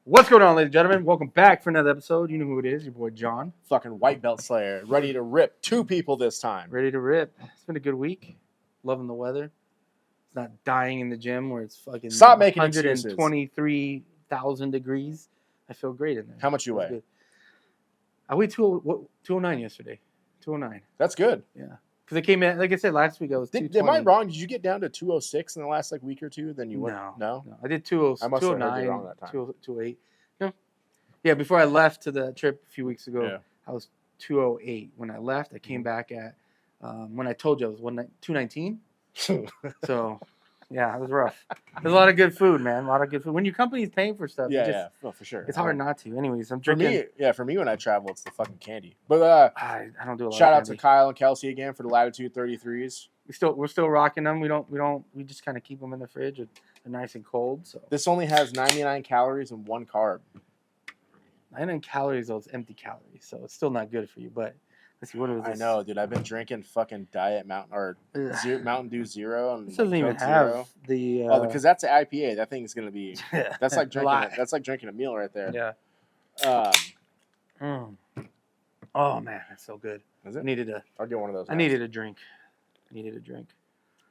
What's going on, ladies and gentlemen? Welcome back for another episode. You know who it is, your boy John. Fucking white belt slayer, ready to rip 2 people this time. Ready to rip. It's been a good week. Loving the weather. It's not dying in the gym where it's fucking Stop making excuses. 123,000 degrees. I feel great in there. How much you weigh? Good. I weighed 209 yesterday. 209. That's good. Yeah. Because I came in, like I said, last week I was 220. Am I wrong? Did you get down to 206 in the last week or two? Then you went? No. I did 209, I must have heard you wrong that time. 208. Yeah, before I left to the trip a few weeks ago, Yeah. I was 208. When I left, I came back at, when I told you I was 219. So, yeah, it was rough. There's a lot of good food, man. A lot of good food. When your company's paying for stuff, for sure. It's hard not to. Anyways, I'm drinking. For me, when I travel, it's the fucking candy. But I don't do a lot. Shout of out to Kyle and Kelsey again for the Latitude 33s. We're still rocking them. We just kind of keep them in the fridge. They're nice and cold. So this only has 99 calories and 1 carb. 99 calories, though, it's empty calories, so it's still not good for you. But let's see, what is this? I know, dude. I've been drinking fucking Diet Mountain Dew Zero. And this doesn't even have the. Because that's an IPA. That thing is gonna be. That's like drinking. That's like drinking a meal right there. Yeah. Oh man, that's so good. Is it? I'll get one of those. I needed a drink.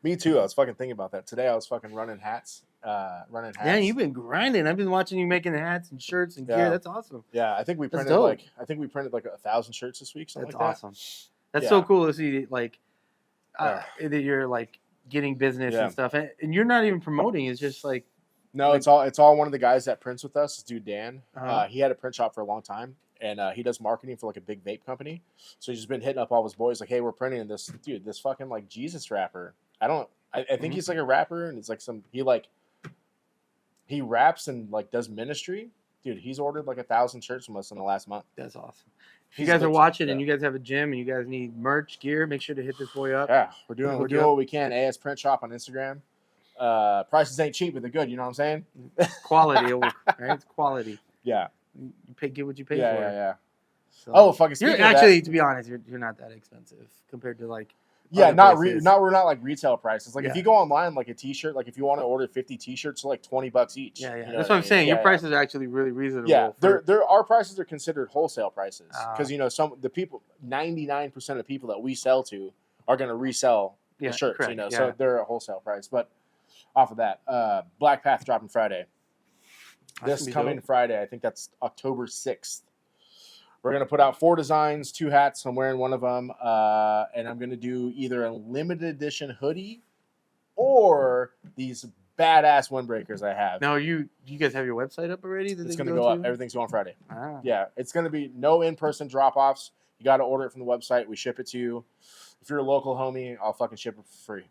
Me too. I was fucking thinking about that today. I was fucking running hats. Yeah, you've been grinding. I've been watching you making hats and shirts and gear. That's awesome. Yeah, I think we printed like 1,000 shirts this week. Something that's like awesome. That's so cool to see. Like that you're like getting business and stuff, and you're not even promoting. It's just like it's all one of the guys that prints with us. This dude Dan. He had a print shop for a long time, and he does marketing for like a big vape company. So he's just been hitting up all his boys like, "Hey, we're printing this dude. This fucking like Jesus rapper. I think he's like a rapper, and it's like he raps and like does ministry. Dude, he's ordered like 1,000 shirts from us in the last month. That's awesome. If you guys are watching and you guys have a gym and you guys need merch, gear, make sure to hit this boy up. Yeah, we're doing what we can. AS Print Shop on Instagram. Prices ain't cheap, but they're good. You know what I'm saying? Quality, right? It's quality. Yeah. You get what you pay for. Yeah. So, fucking. You're actually, to be honest, you're not that expensive compared to like. Yeah, we're not like retail prices. Like if you go online, like a T-shirt, like if you want to order 50 T-shirts, they're like $20 each. Yeah. You know That's what I'm saying. Your prices are actually really reasonable. Yeah, our prices are considered wholesale prices because 99% of people that we sell to are going to resell the shirts. Correct. So they're a wholesale price. But off of that, Black Path dropping Friday. This coming Friday, I think that's October 6th. We're going to put out 4 designs, 2 hats. I'm wearing one of them. And I'm going to do either a limited edition hoodie or these badass windbreakers I have. Now, you guys have your website up already? It's going to go up. Everything's going Friday. Ah. Yeah, it's going to be no in-person drop-offs. You got to order it from the website. We ship it to you. If you're a local homie, I'll fucking ship it for free.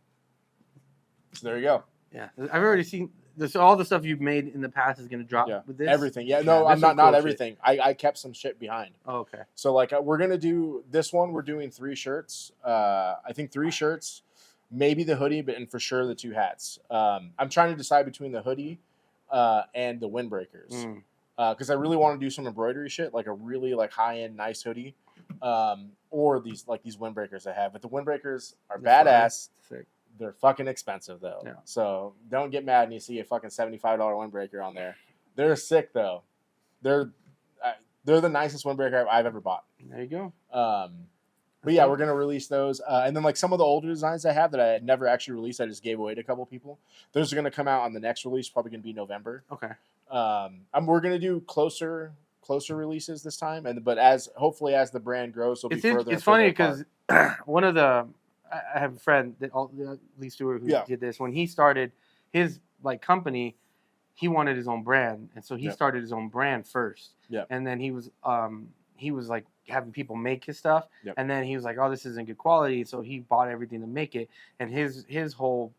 So there you go. Yeah, I've already seen this. All the stuff you've made in the past is going to drop with this. Everything. Yeah, no, I'm not everything. I kept some shit behind. Oh, okay. So like we're gonna do this one. We're doing 3 shirts. I think 3 shirts, maybe the hoodie, and for sure the 2 hats. I'm trying to decide between the hoodie and the windbreakers because I really want to do some embroidery shit, like a really like high end nice hoodie, or these windbreakers I have. But the windbreakers are badass. Sick. They're fucking expensive though. Yeah. So don't get mad when you see a fucking $75 windbreaker on there. They're sick though. They're the nicest windbreaker I've ever bought. There you go. But yeah, we're gonna release those, and then like some of the older designs I have that I had never actually released, I just gave away to a couple people. Those are gonna come out on the next release, probably gonna be November. Okay. We're gonna do closer releases this time, but hopefully as the brand grows, it'll be further. It's funny because one of the I have a friend Lee Stewart who did this when he started his like company. He wanted his own brand, and so he started his own brand first. Yeah. And then he was like having people make his stuff, and then he was like, "Oh, this isn't good quality," so he bought everything to make it. And his whole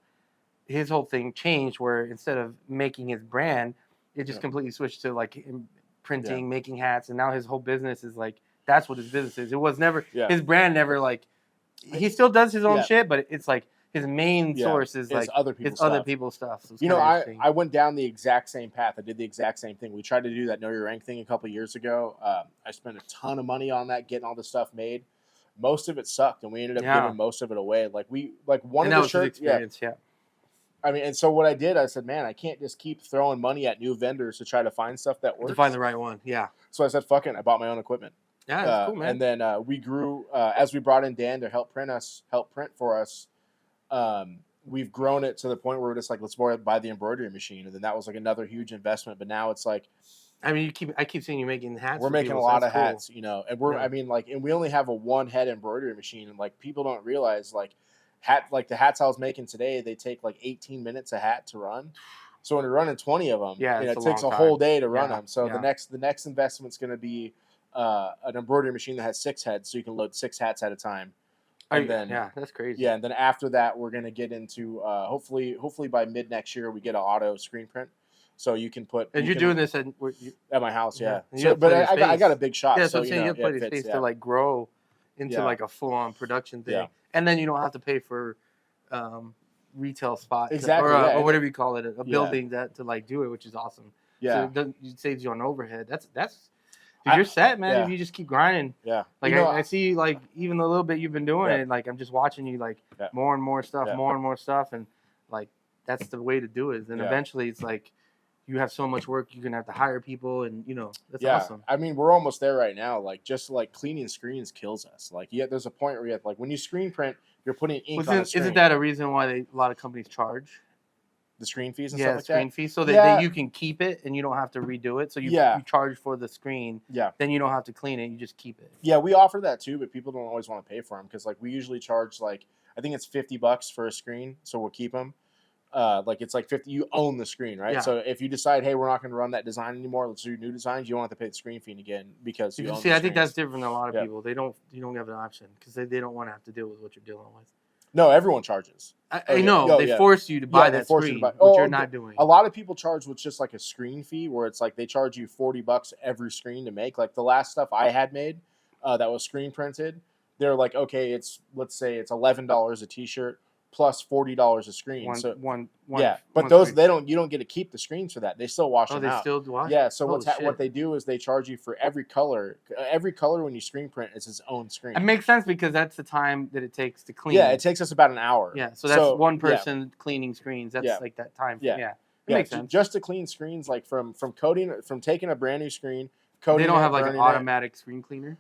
thing changed where instead of making his brand, it just completely switched to like printing, making hats, and now his whole business is like that's what his business is. It was never his brand never like. He still does his own shit, but it's like his main source is like other people's stuff. So I went down the exact same path. I did the exact same thing. We tried to do that Know Your Rank thing a couple of years ago. I spent a ton of money on that, getting all this stuff made. Most of it sucked, and we ended up giving most of it away. Like one of the shirts. I mean, and so what I did, I said, man, I can't just keep throwing money at new vendors to try to find stuff that works. To find the right one, yeah. So I said, fuck it, I bought my own equipment. Yeah, that's cool, man. And then we grew as we brought in Dan to help print for us. We've grown it to the point where we're just like, let's buy the embroidery machine, and then that was like another huge investment. But now it's like, I mean, I keep seeing you making hats. We're making a lot of hats, you know, and I mean, like, and we only have a one head embroidery machine, and like people don't realize like the hats I was making today, they take like 18 minutes a hat to run. So when you're running 20 of them, it takes a whole day to run them. So the next investment's going to be an embroidery machine that has 6 heads, so you can load 6 hats at a time. And then that's crazy. Yeah, and then after that, we're going to get into hopefully by mid next year we get an auto screen print. So you can put. And you're doing this at my house, yeah. So, but I got a big shop. Yeah, so you have plenty of space to like grow into like a full-on production thing, and then you don't have to pay for retail spot or whatever you call it, a building that to like do it, which is awesome. Yeah, so it saves you on overhead. That's dude, you're set, man. If you just keep grinding. Yeah, like I see, like even the little bit you've been doing it, like I'm just watching you, like more and more stuff, and like that's the way to do it. And eventually, it's like. You have so much work, you're going to have to hire people, and, you know, that's awesome. I mean, we're almost there right now. Like, just, like, cleaning screens kills us. Like, there's a point where you have, like, when you screen print, you're putting ink on the screen. Isn't that a reason why a lot of companies charge? The screen fees and stuff like that? Yeah, screen fees, so that you can keep it, and you don't have to redo it. So you charge for the screen. Yeah. Then you don't have to clean it. You just keep it. Yeah, we offer that, too, but people don't always want to pay for them because, like, we usually charge, like, I think it's $50 for a screen, so we'll keep them. Like it's like 50. You own the screen, right? Yeah. So if you decide, hey, we're not going to run that design anymore, let's do new designs. You don't have to pay the screen fee again because you own the I think that's different than a lot of people. You don't have an option because they don't want to have to deal with what you're dealing with. No, everyone charges. I know they force you to buy that screen, which you're not doing. A lot of people charge with just like a screen fee, where it's like they charge you $40 every screen to make. Like the last stuff I had made that was screen printed, they're like, okay, let's say it's $11 a t-shirt. Plus $40 a screen. But those screen. You don't get to keep the screens for that. They still wash them out. They still wash. Yeah. So what they do is they charge you for every color. Every color when you screen print is its own screen. It makes sense because that's the time that it takes to clean. Yeah, it takes us about an hour. Yeah. So that's one person cleaning screens. That's like that time. Yeah. It makes sense. Just to clean screens, like from coating, from taking a brand new screen, coating. They don't have like an automatic screen cleaner.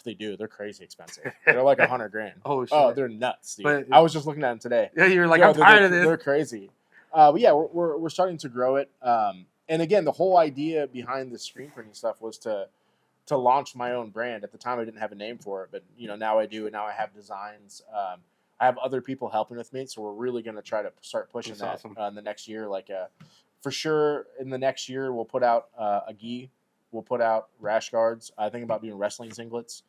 They do. They're crazy expensive. They're like $100,000. Oh shit! Oh, they're nuts, dude. But, I was just looking at them today. Yeah, you're like, I'm tired of this. They're crazy. But yeah, we're starting to grow it. And again, the whole idea behind the screen printing stuff was to launch my own brand. At the time, I didn't have a name for it, but now I do, and now I have designs. I have other people helping with me, so we're really going to try to start pushing that in the next year. Like, for sure, in the next year, we'll put out a gi. We'll put out rash guards. I think about doing wrestling singlets.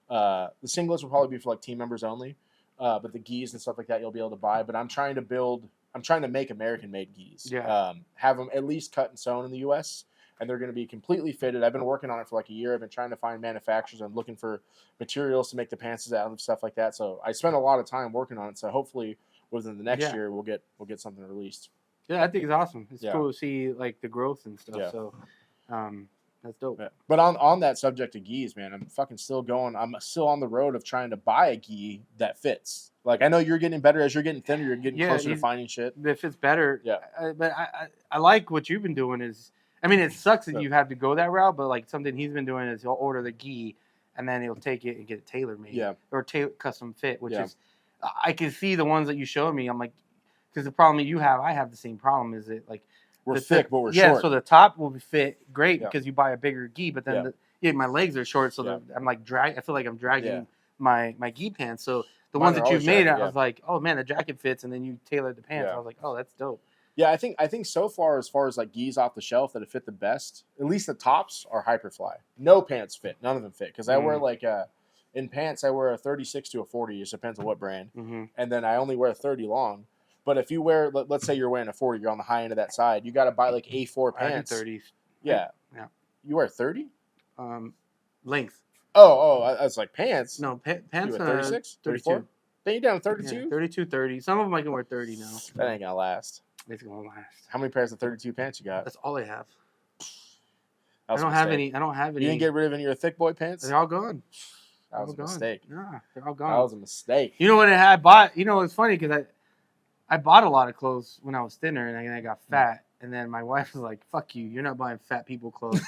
The singlets will probably be for like team members only, but the gis and stuff like that you'll be able to buy. But I'm trying to make American-made gis. Yeah. Have them at least cut and sewn in the U.S. and they're going to be completely fitted. I've been working on it for like a year. I've been trying to find manufacturers. I'm looking for materials to make the pants out of, stuff like that. So I spent a lot of time working on it. So hopefully within the next year we'll get something released. Yeah, I think it's awesome. It's cool to see like the growth and stuff. Yeah. So. That's dope. Yeah. But on that subject of gis, man, I'm fucking still going. I'm still on the road of trying to buy a gi that fits. Like, I know you're getting better as you're getting thinner. You're getting closer to finding shit. That fits better. Yeah. But I like what you've been doing is, I mean, it sucks that you have to go that route, but like something he's been doing is he'll order the gi and then he'll take it and get it tailor made. Yeah. Or custom fit, which is, I can see the ones that you showed me. I'm like, because the problem that I have the same problem is that like, we're thick, but we're short. Yeah, so the top will fit great because you buy a bigger gi, but then my legs are short, so I'm like I feel like I'm dragging my gi pants. So the ones that you've made, I was like, oh man, the jacket fits, and then you tailored the pants. I was like, oh, that's dope. Yeah, I think so far as like gis off the shelf that have fit the best, at least the tops are Hyperfly. No pants fit, none of them fit because I wear like in pants I wear a 36 to a 40. It just depends on what brand, and then I only wear a 30 long. But if you wear, let's say you're wearing a 40, you're on the high end of that side. You got to buy like A4 pants. 30s. Yeah. You wear 30? Length. Oh, I was like pants. No, pants. You wear 36, 34. Then you down 32. Yeah, 32, 30. Some of them I can wear 30 now. That ain't gonna last. It's gonna last. How many pairs of 32 pants you got? That's all I have. I don't have any. You didn't get rid of any of your thick boy pants? They're all gone. That was a mistake. Yeah, they're all gone. That was a mistake. You know what I bought? You know, it's funny because I bought a lot of clothes when I was thinner, and then I got fat. And then my wife was like, "Fuck you! You're not buying fat people clothes."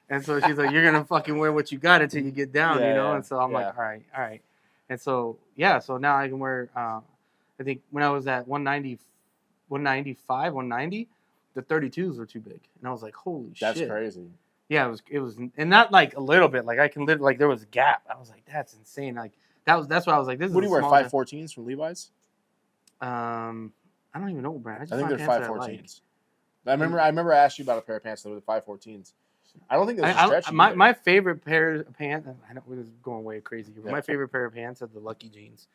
And so she's like, "You're gonna fucking wear what you got until you get down, you know." And so I'm like, "All right." And so so now I can wear. I think when I was at 190, 195, 190, the 32s were too big, and I was like, "Holy shit!" That's crazy. Yeah, it was, and not like a little bit. Like I can live like there was a gap. I was like, "That's insane!" Like that's why I was like, "This is." What do you wear? 514s from Levi's? I don't even know, brand. I think they're 514s. I remember I asked you about a pair of pants that were the 514s. I don't think those are stretchy. My favorite pair of pants. I know this is going way crazy here, but my favorite pair of pants are the Lucky jeans.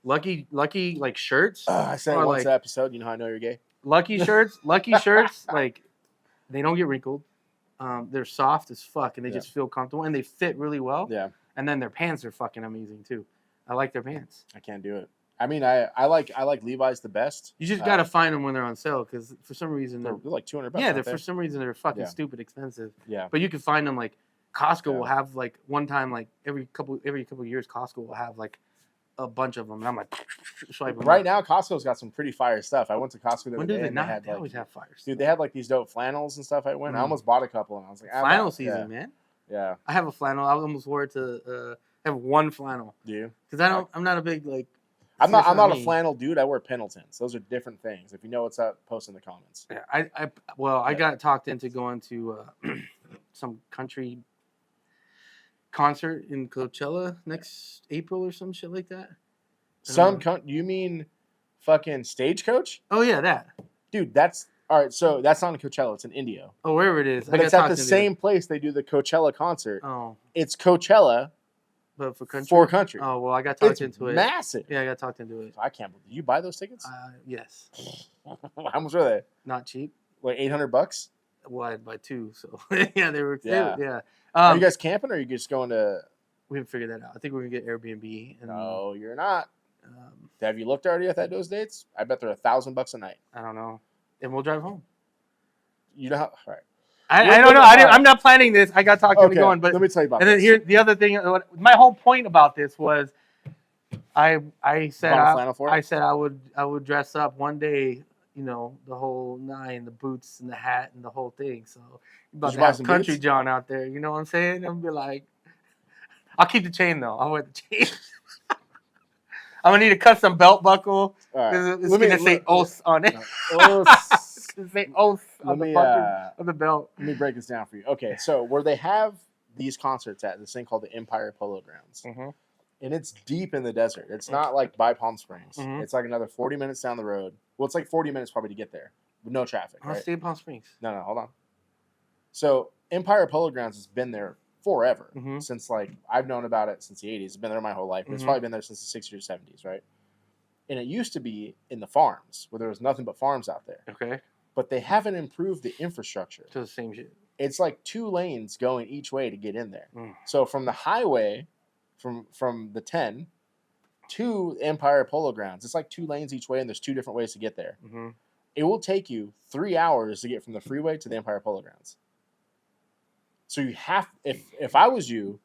Lucky like shirts. I said it once an episode. You know how I know you're gay. Lucky shirts, like they don't get wrinkled. They're soft as fuck, and they just feel comfortable, and they fit really well. Yeah. And then their pants are fucking amazing too. I like their pants. I can't do it. I mean, I like Levi's the best. You just gotta find them when they're on sale, because for some reason they're like $200. Yeah, for some reason they're fucking stupid expensive. Yeah. But you can find them like Costco will have like one time like every couple of years Costco will have like a bunch of them, and I'm like, right now Costco's got some pretty fire stuff. I went to Costco the other day, and they always have fire stuff. Dude, they had like these dope flannels and stuff. I almost bought a couple, and I was like, flannel season, man. Yeah. I have a flannel. I almost wore it to. I have one flannel. Do you? Because I'm not a big like. I'm not a flannel dude. I wear Pendletons. Those are different things. If you know what's up, post in the comments. Yeah, I got talked into going to some country concert in Coachella next April or some shit like that. You mean fucking Stagecoach? Oh yeah, that. Dude, that's all right. So that's not in Coachella. It's in Indio. Oh, wherever it is. But it's at the same place they do the Coachella concert. Oh. It's Coachella. But for country? For country. Oh, well, I got talked into it. Massive. Yeah, I got talked into it. I can't believe. Did you buy those tickets? Yes. How much were they? Not cheap. Like $800? Well, I had buy two, so yeah, they were. Yeah. Are you guys camping, or are you just going to? We haven't figured that out. I think we're gonna get Airbnb. No, you're not. Have you looked already at those dates? I bet they're $1,000 a night. I don't know, and we'll drive home. You know how? All right. I don't know. I'm not planning this. I got talked into going, but let me tell you about. And then here, the other thing. My whole point about this was, I said I would dress up one day. You know, the whole nine, the boots and the hat and the whole thing. So about to have country boots? John out there. You know what I'm saying? I'm be like, I'll keep the chain though. I'll wear the chain. I'm gonna need a custom belt buckle. All right. It's gonna say oath on it. It's gonna say oath on the buckle of the belt. Let me break this down for you. Okay, so where they have these concerts at this thing called the Empire Polo Grounds, and it's deep in the desert. It's not like by Palm Springs. It's like another 40 minutes down the road. Well, it's like 40 minutes probably to get there with no traffic. I'll stay in Palm Springs. No, hold on. So Empire Polo Grounds has been there forever, since like I've known about it since the 80s. It's been there my whole life. It's probably been there since the 60s or 70s, right? And it used to be in the farms where there was nothing but farms out there. Okay. But they haven't improved the infrastructure. To the same shit. It's like 2 lanes going each way to get in there. So from the highway, from the 10 to Empire Polo Grounds, it's like 2 lanes each way, and there's 2 different ways to get there. It will take you 3 hours to get from the freeway to the Empire Polo Grounds. So you have, if I was you,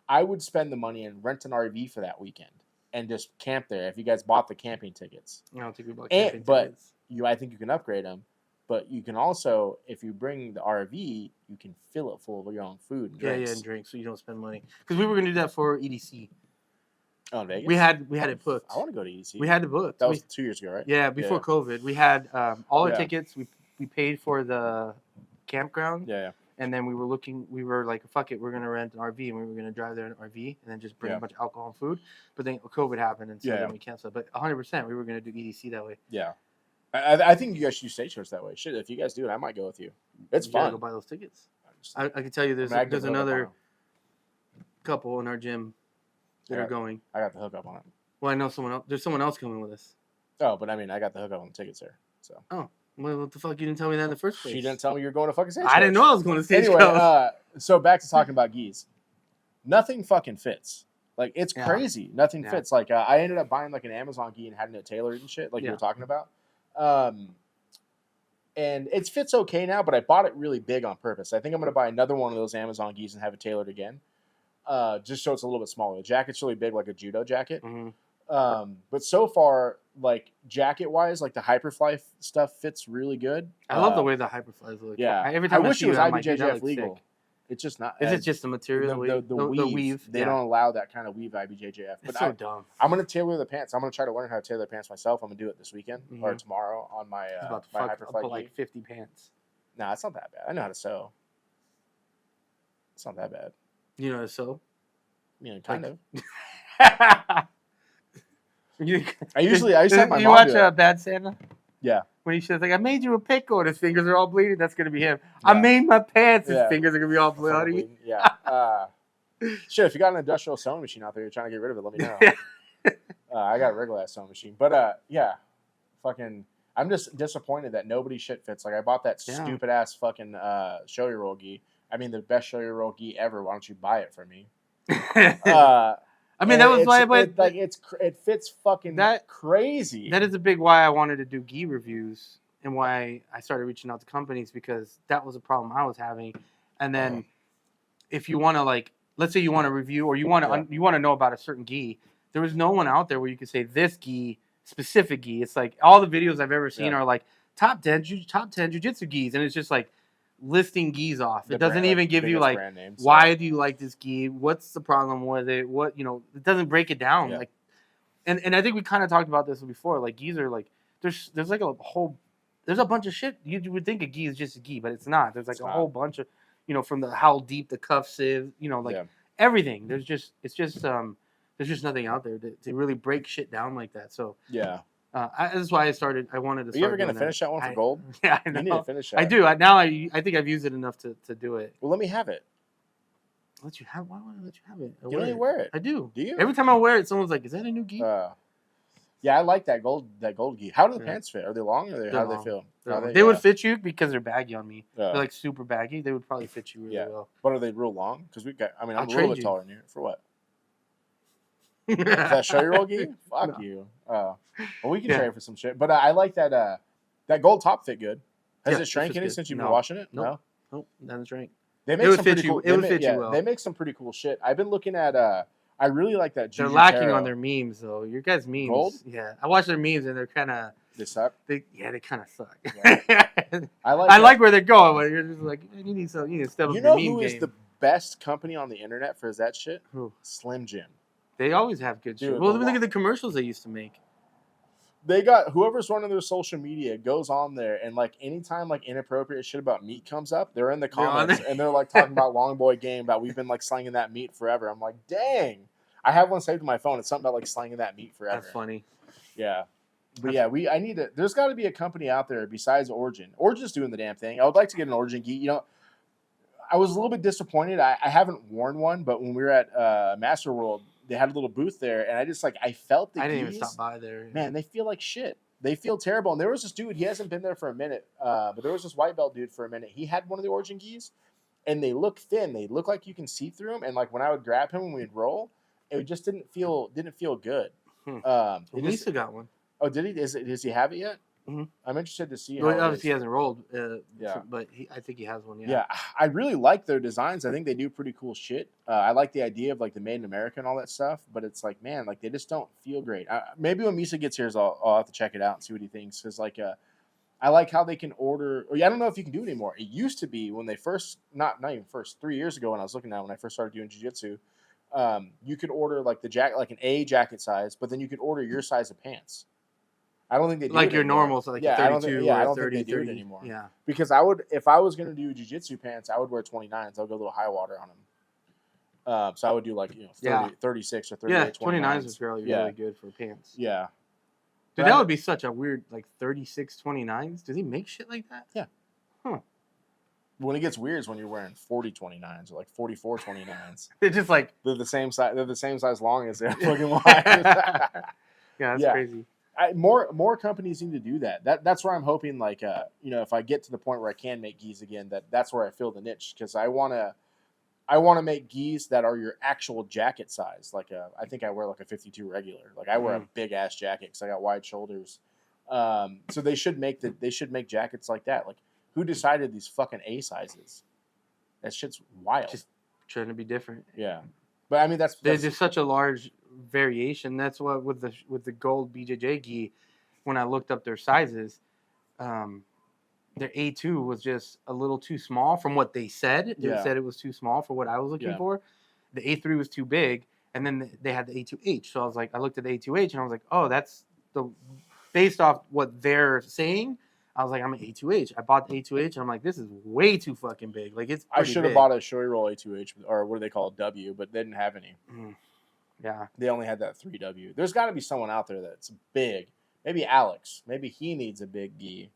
I would spend the money and rent an RV for that weekend and just camp there. If you guys bought the camping tickets, I don't think we bought camping tickets. I think you can upgrade them. But you can also, if you bring the RV, you can fill it full of your own food and drinks. Yeah, and drinks, so you don't spend money. Because we were going to do that for EDC. Oh, Vegas? We had it booked. I want to go to EDC. We had it booked. That was 2 years ago, right? Yeah, before COVID. We had all the tickets. We paid for the campground. Yeah. And then we were like, fuck it, we're going to rent an RV, and we were going to drive there in an RV and then just bring a bunch of alcohol and food. But then COVID happened, and so then we canceled. But 100%, we were going to do EDC that way. Yeah. I think you guys should use Stagecoach that way. Shit, if you guys do it, I might go with you. It's fun. Go buy those tickets. I can tell you there's another couple in our gym that are going. I got the hookup on it. Well, I know someone else. There's someone else coming with us. Oh, but I mean, I got the hookup on the tickets there. So. Oh. Well, what the fuck? You didn't tell me that in the first place. She didn't tell me you were going to fucking Stagecoach. I didn't know I was going to Stagecoach. Anyway, so back to talking about gis. Nothing fucking fits. Like, it's crazy. Nothing fits. Like, I ended up buying, like, an Amazon gi and having it tailored and shit, like you were talking about. And it fits okay now, but I bought it really big on purpose. I think I'm going to buy another one of those Amazon gis and have it tailored again. Just so it's a little bit smaller. The jacket's really big, like a judo jacket. But so far, like jacket wise, like the Hyperfly stuff fits really good. I love the way the Hyperflies look. Yeah, Every time I wish see it was I'm like, dude, IBJJF legal. Sick. It's just not. Is it just the material? The weave. They don't allow that kind of weave IBJJF. But it's so dumb. I'm gonna tailor the pants. I'm gonna try to learn how to tailor the pants myself. I'm gonna do it this weekend or tomorrow on my my Hyperfly. Like 50 pants. Nah, it's not that bad. I know how to sew. It's not that bad. You know how to sew? You know, kind of. I used to have my you mom watch do it. Bad Santa? Yeah. When he says like, I made you a pickle and his fingers are all bleeding, that's gonna be him. Yeah. I made my pants, his fingers are gonna be all bloody. Yeah. Shit, if you got an industrial sewing machine out there, you're trying to get rid of it, let me know. I got a regular ass sewing machine. But yeah. Fucking I'm just disappointed that nobody shit fits. Like I bought that stupid ass fucking Showy Roll gi. I mean the best Showy Roll gi ever. Why don't you buy it for me? I mean, that was why, but it fits fucking crazy. That is a big why I wanted to do gi reviews and why I started reaching out to companies, because that was a problem I was having. And then, if you want to like, let's say you want to review or you want to know about a certain gi, there was no one out there where you could say this gi, specific gi. It's like all the videos I've ever seen are like top 10 jiu-jitsu gis, and it's just like listing gis off. It doesn't even give you like why do you like this gi? What's the problem with it? What it doesn't break it down. Yeah. Like, and I think we kind of talked about this before. Like gis are like there's like there's a bunch of shit. You would think a gi is just a gi, but it's not. There's like whole bunch of from how deep the cuffs is. Everything. There's just nothing out there to really break shit down like that. So yeah. That's why I started. I wanted to. Are you ever gonna finish that one for gold? Yeah, I know. You need to finish that. I do. I think I've used it enough to do it. Well, let me have it. Let you have? Why would I let you have it? You don't even wear it. I do. Do you? Every time I wear it, someone's like, "Is that a new gi?" Yeah, I like that gold gi. How do the pants fit? Are they long or how do they feel? They would fit you because they're baggy on me. They're like super baggy. They would probably fit you really well. But are they real long? Because I'm a little bit taller than you. For what? Is that Showy Roll gi? Fuck you. Well, we can trade for some shit. But I like that that gold top fit good. Has it shrank any since you've been washing it? No. Nope, doesn't shrank. They make some pretty cool. It would fit you well. They make some pretty cool shit. I've been looking at. I really like that. They're lacking on their memes though. Your guys' memes. Gold? Yeah, I watch their memes and they're kind of. They suck. They kind of suck. Yeah. I like where they're going, but you're just like you need to step up your meme game. You know who is the best company on the internet for that shit? Who? Slim Jim. They always have good shit. Well, look at the commercials they used to make. They got whoever's running their social media goes on there, and like anytime like inappropriate shit about meat comes up, they're in the comments and they're like talking about Long Boy Game, about we've been like slanging that meat forever. I'm like, dang. I have one saved on my phone. It's something about like slanging that meat forever. That's funny. Yeah. But yeah, I need to. There's got to be a company out there besides Origin. Origin's doing the damn thing. I would like to get an Origin gi. I was a little bit disappointed. I haven't worn one, but when we were at Master World, they had a little booth there, and I felt the. I didn't even stop by there. Man, they feel like shit. They feel terrible. And there was this dude. He hasn't been there for a minute, but there was this white belt dude for a minute. He had one of the Origin gis, and they look thin. They look like you can see through them. And like when I would grab him when we'd roll, it just didn't feel good. Misa got one. Oh, did he? Does he have it yet? Mm-hmm. I'm interested to see. Well, obviously, he hasn't rolled. Yeah, but I think he has one. Yeah. Yeah, I really like their designs. I think they do pretty cool shit. I like the idea of like the Made in America and all that stuff. But it's like, man, like they just don't feel great. Maybe when Misa gets here, I'll have to check it out and see what he thinks. Because like, I like how they can order. Or I don't know if you can do it anymore. It used to be when they first, not even first, 3 years ago when I was looking at it, when I first started doing jiu-jitsu, you could order like the jacket, like an A jacket size, but then you could order your size of pants. I don't think they do like it your anymore. normal, so like 32 I or don't 30, think they do 30 it anymore. Yeah. Because if I was going to do jiu-jitsu pants, I would wear 29s. I'll go a little high water on them. So I would do like 36 or 38. Yeah, 29s is really good for pants. Yeah. Dude, that would be such a weird, like 36 29s. Does he make shit like that? Yeah. Huh. When it gets weird is when you're wearing 40 29s or like 44 29s. They're just like they're the same size. They're the same size long as they're fucking wide. Yeah, that's crazy. More companies need to do that. That's where I'm hoping, like, if I get to the point where I can make gis again, that's where I fill the niche, because I want to make gis that are your actual jacket size. Like, I think I wear like a 52 regular. Like, I wear a big ass jacket because I got wide shoulders. So they should make jackets like that. Like, who decided these fucking A sizes? That shit's wild. Just trying to be different. Yeah, but I mean that's just such a large variation. That's what with the gold BJJ gi, when I looked up their sizes, their A2 was just a little too small from what they said. They said it was too small for what I was looking for. The A3 was too big, and then they had the A2H. So I was like, I looked at the A2H, and I was like, oh, that's based off what they're saying. I was like, I'm an A2H. I bought the A2H, and I'm like, this is way too fucking big. Like, it's I should have bought a Showy Roll A2H, or what do they call it, W, but they didn't have any. Yeah. They only had that 3W. There's got to be someone out there that's big. Maybe Alex. Maybe he needs a big gi.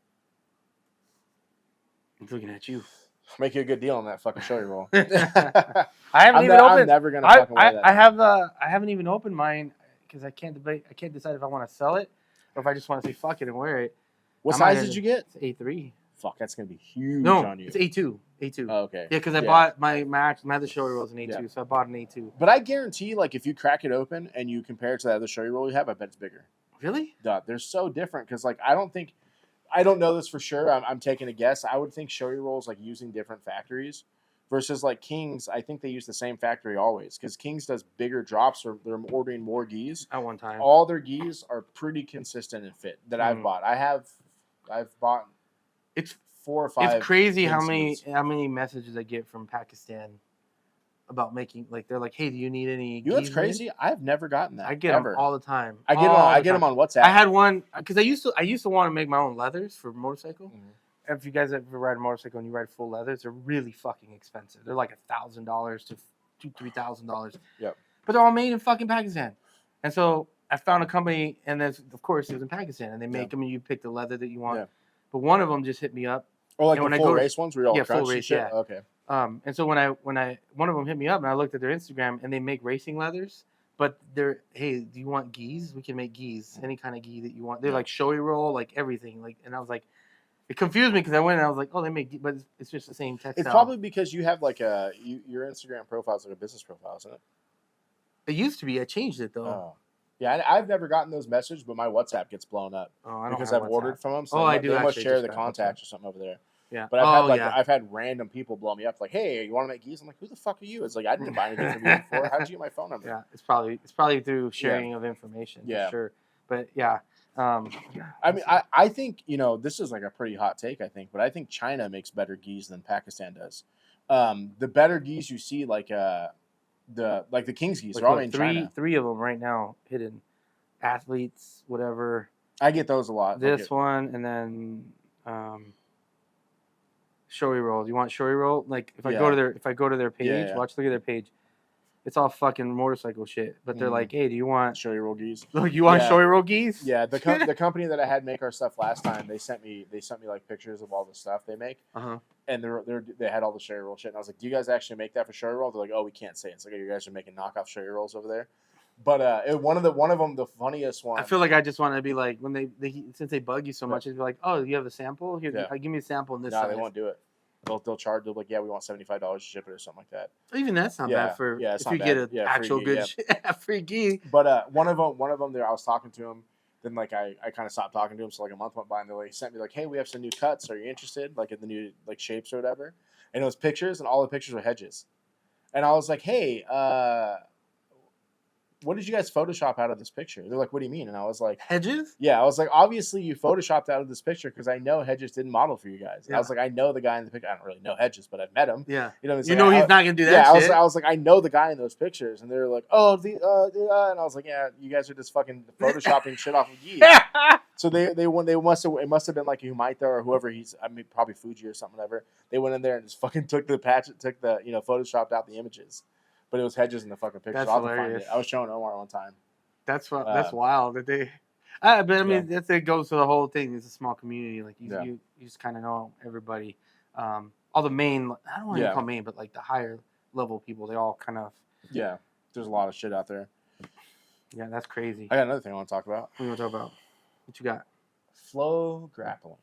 I'm looking at you. Make you a good deal on that fucking Showy Roll. I haven't even opened. I'm never gonna fucking wear that. I haven't even opened mine because I can't decide if I want to sell it or if I just want to say fuck it and wear it. What size did you get? It's A3. Fuck, that's gonna be huge on you. It's A2. A2. Oh, okay. Yeah, because I bought my other Showy Roll is an A2, so I bought an A2. But I guarantee, like, if you crack it open and you compare it to the other Showy Roll you have, I bet it's bigger. Really? Duh, they're so different because, like, I don't know this for sure. I'm taking a guess. I would think Showy Rolls like using different factories versus like Kings. I think they use the same factory always because Kings does bigger drops or they're ordering more gis at one time. All their gis are pretty consistent and fit that I've bought. I've bought. It's 4 or 5. It's crazy how many messages I get from Pakistan about making, like, they're like, hey, do you need any? You know what's crazy? I've never gotten that. I get them all the time. I get them on WhatsApp. I had one because I used to want to make my own leathers for motorcycle. Mm-hmm. If you guys ever ride a motorcycle and you ride full leathers, they're really fucking expensive. They're like $1,000 to $2,000-$3,000. Yep. But they're all made in fucking Pakistan. And so I found a company, and then of course it was in Pakistan, and they make them, and you pick the leather that you want. Yeah. But one of them just hit me up. Oh, like the full race ones where you all full race, yeah. Okay. And so when one of them hit me up and I looked at their Instagram and they make racing leathers, but they're, hey, do you want gis? We can make gis, any kind of gi that you want. They're like Showy Roll, like everything. Like, and I was like, it confused me because I went and I was like, oh, they make, but it's just the same textile. It's probably because you have like your Instagram profile is like a business profile, isn't it? It used to be. I changed it though. Oh. Yeah, I've never gotten those messages, but my WhatsApp gets blown up because I've ordered from them. So I do. They must share the contacts or something over there. Yeah, but I've had random people blow me up like, "Hey, you want to make gis?" I'm like, "Who the fuck are you?" It's like I didn't buy anything from you before. How did you get my phone number? Yeah, it's probably through sharing of information. Yeah, for sure. But yeah, I mean, I think this is like a pretty hot take. I think, but I think China makes better gis than Pakistan does. The better gis you see, like the King's gis, they're all made in China. 3 of them right now hidden, athletes, whatever. I get those a lot. This one and then. Showy Roll. Do you want Showy Roll? Like if I go to their page, look at their page. It's all fucking motorcycle shit. But they're like, hey, do you want Showy Roll gis? Look, you want Showy Roll gis? Yeah, the company that I had make our stuff last time, they sent me like pictures of all the stuff they make. And they had all the Showy Roll shit. And I was like, do you guys actually make that for Showy Roll? They're like, oh, we can't say it. It's like, you guys are making knockoff Showy Rolls over there. But one of them, the funniest one. I feel like I just want to be like, when they since they bug you so much, it's like, oh, you have a sample? Here, give me a sample in this size. No, they won't do it. They'll charge. They'll be like, yeah, we want $75 to ship it or something like that. Even that's not bad for if you get an actual good free gi. But one of them there, I was talking to him. Then like I kind of stopped talking to him. So like a month went by and they sent me like, hey, we have some new cuts. Are you interested? Like in the new like shapes or whatever. And it was pictures, and all the pictures were hedges. And I was like, hey, what did you guys Photoshop out of this picture? They're like, what do you mean? And I was like, Hedges? Yeah, I was like, obviously you Photoshopped out of this picture because I know Hedges didn't model for you guys. I was like, I know the guy in the picture. I don't really know Hedges, but I've met him. Yeah. You know, he's not going to do that shit. I was like, I know the guy in those pictures. And they were like, oh, and I was like, yeah, you guys are just fucking Photoshopping shit off of Gee. So it must have been like Humaita or whoever probably Fuji or something, whatever. They went in there and just fucking took the Photoshopped out the images. But it was Hedges in the fucking picture. That's hilarious. I was showing Omar one time. That's wild that they. But I mean, it goes to the whole thing. It's a small community. Like you just kind of know everybody. All the main. I don't want to call main, but like the higher level people, they all kind of. Yeah, there's a lot of shit out there. Yeah, that's crazy. I got another thing I want to talk about. What do you want to talk about? What you got? Flo Grappling.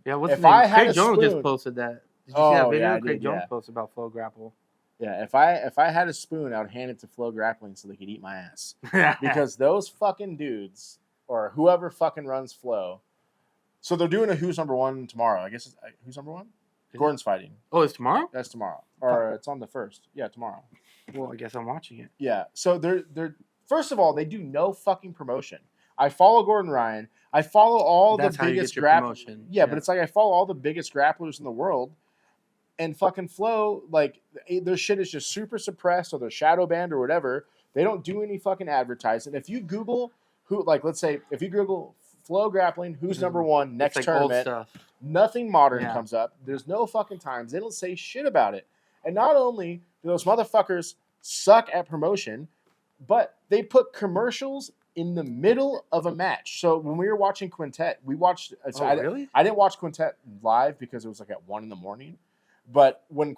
Yeah, what's the name? Craig Jones just posted that. Did you see that video? Craig Jones posted about Flo Grapple. Yeah, if I had a spoon, I would hand it to Flo Grappling so they could eat my ass. Because those fucking dudes, or whoever fucking runs Flo, so they're doing a Who's Number One tomorrow. I guess Who's Number One? Gordon's fighting. Oh, it's tomorrow? That's tomorrow. Or it's on the 1st. Yeah, tomorrow. Well, I guess I'm watching it. Yeah. So they're first of all, they do no fucking promotion. I follow Gordon Ryan. I follow all That's the how you biggest get your promotion. Yeah, but it's like I follow all the biggest grapplers in the world. And fucking Flo, like, their shit is just super suppressed or they're shadow banned or whatever. They don't do any fucking advertising. If you Google who, like, let's say, if you Google Flo Grappling, who's number one next like tournament, old stuff. Nothing modern comes up. There's no fucking times. They don't say shit about it. And not only do those motherfuckers suck at promotion, but they put commercials in the middle of a match. So when we were watching Quintet, we watched. Really? I didn't watch Quintet live because it was like at 1 a.m. But when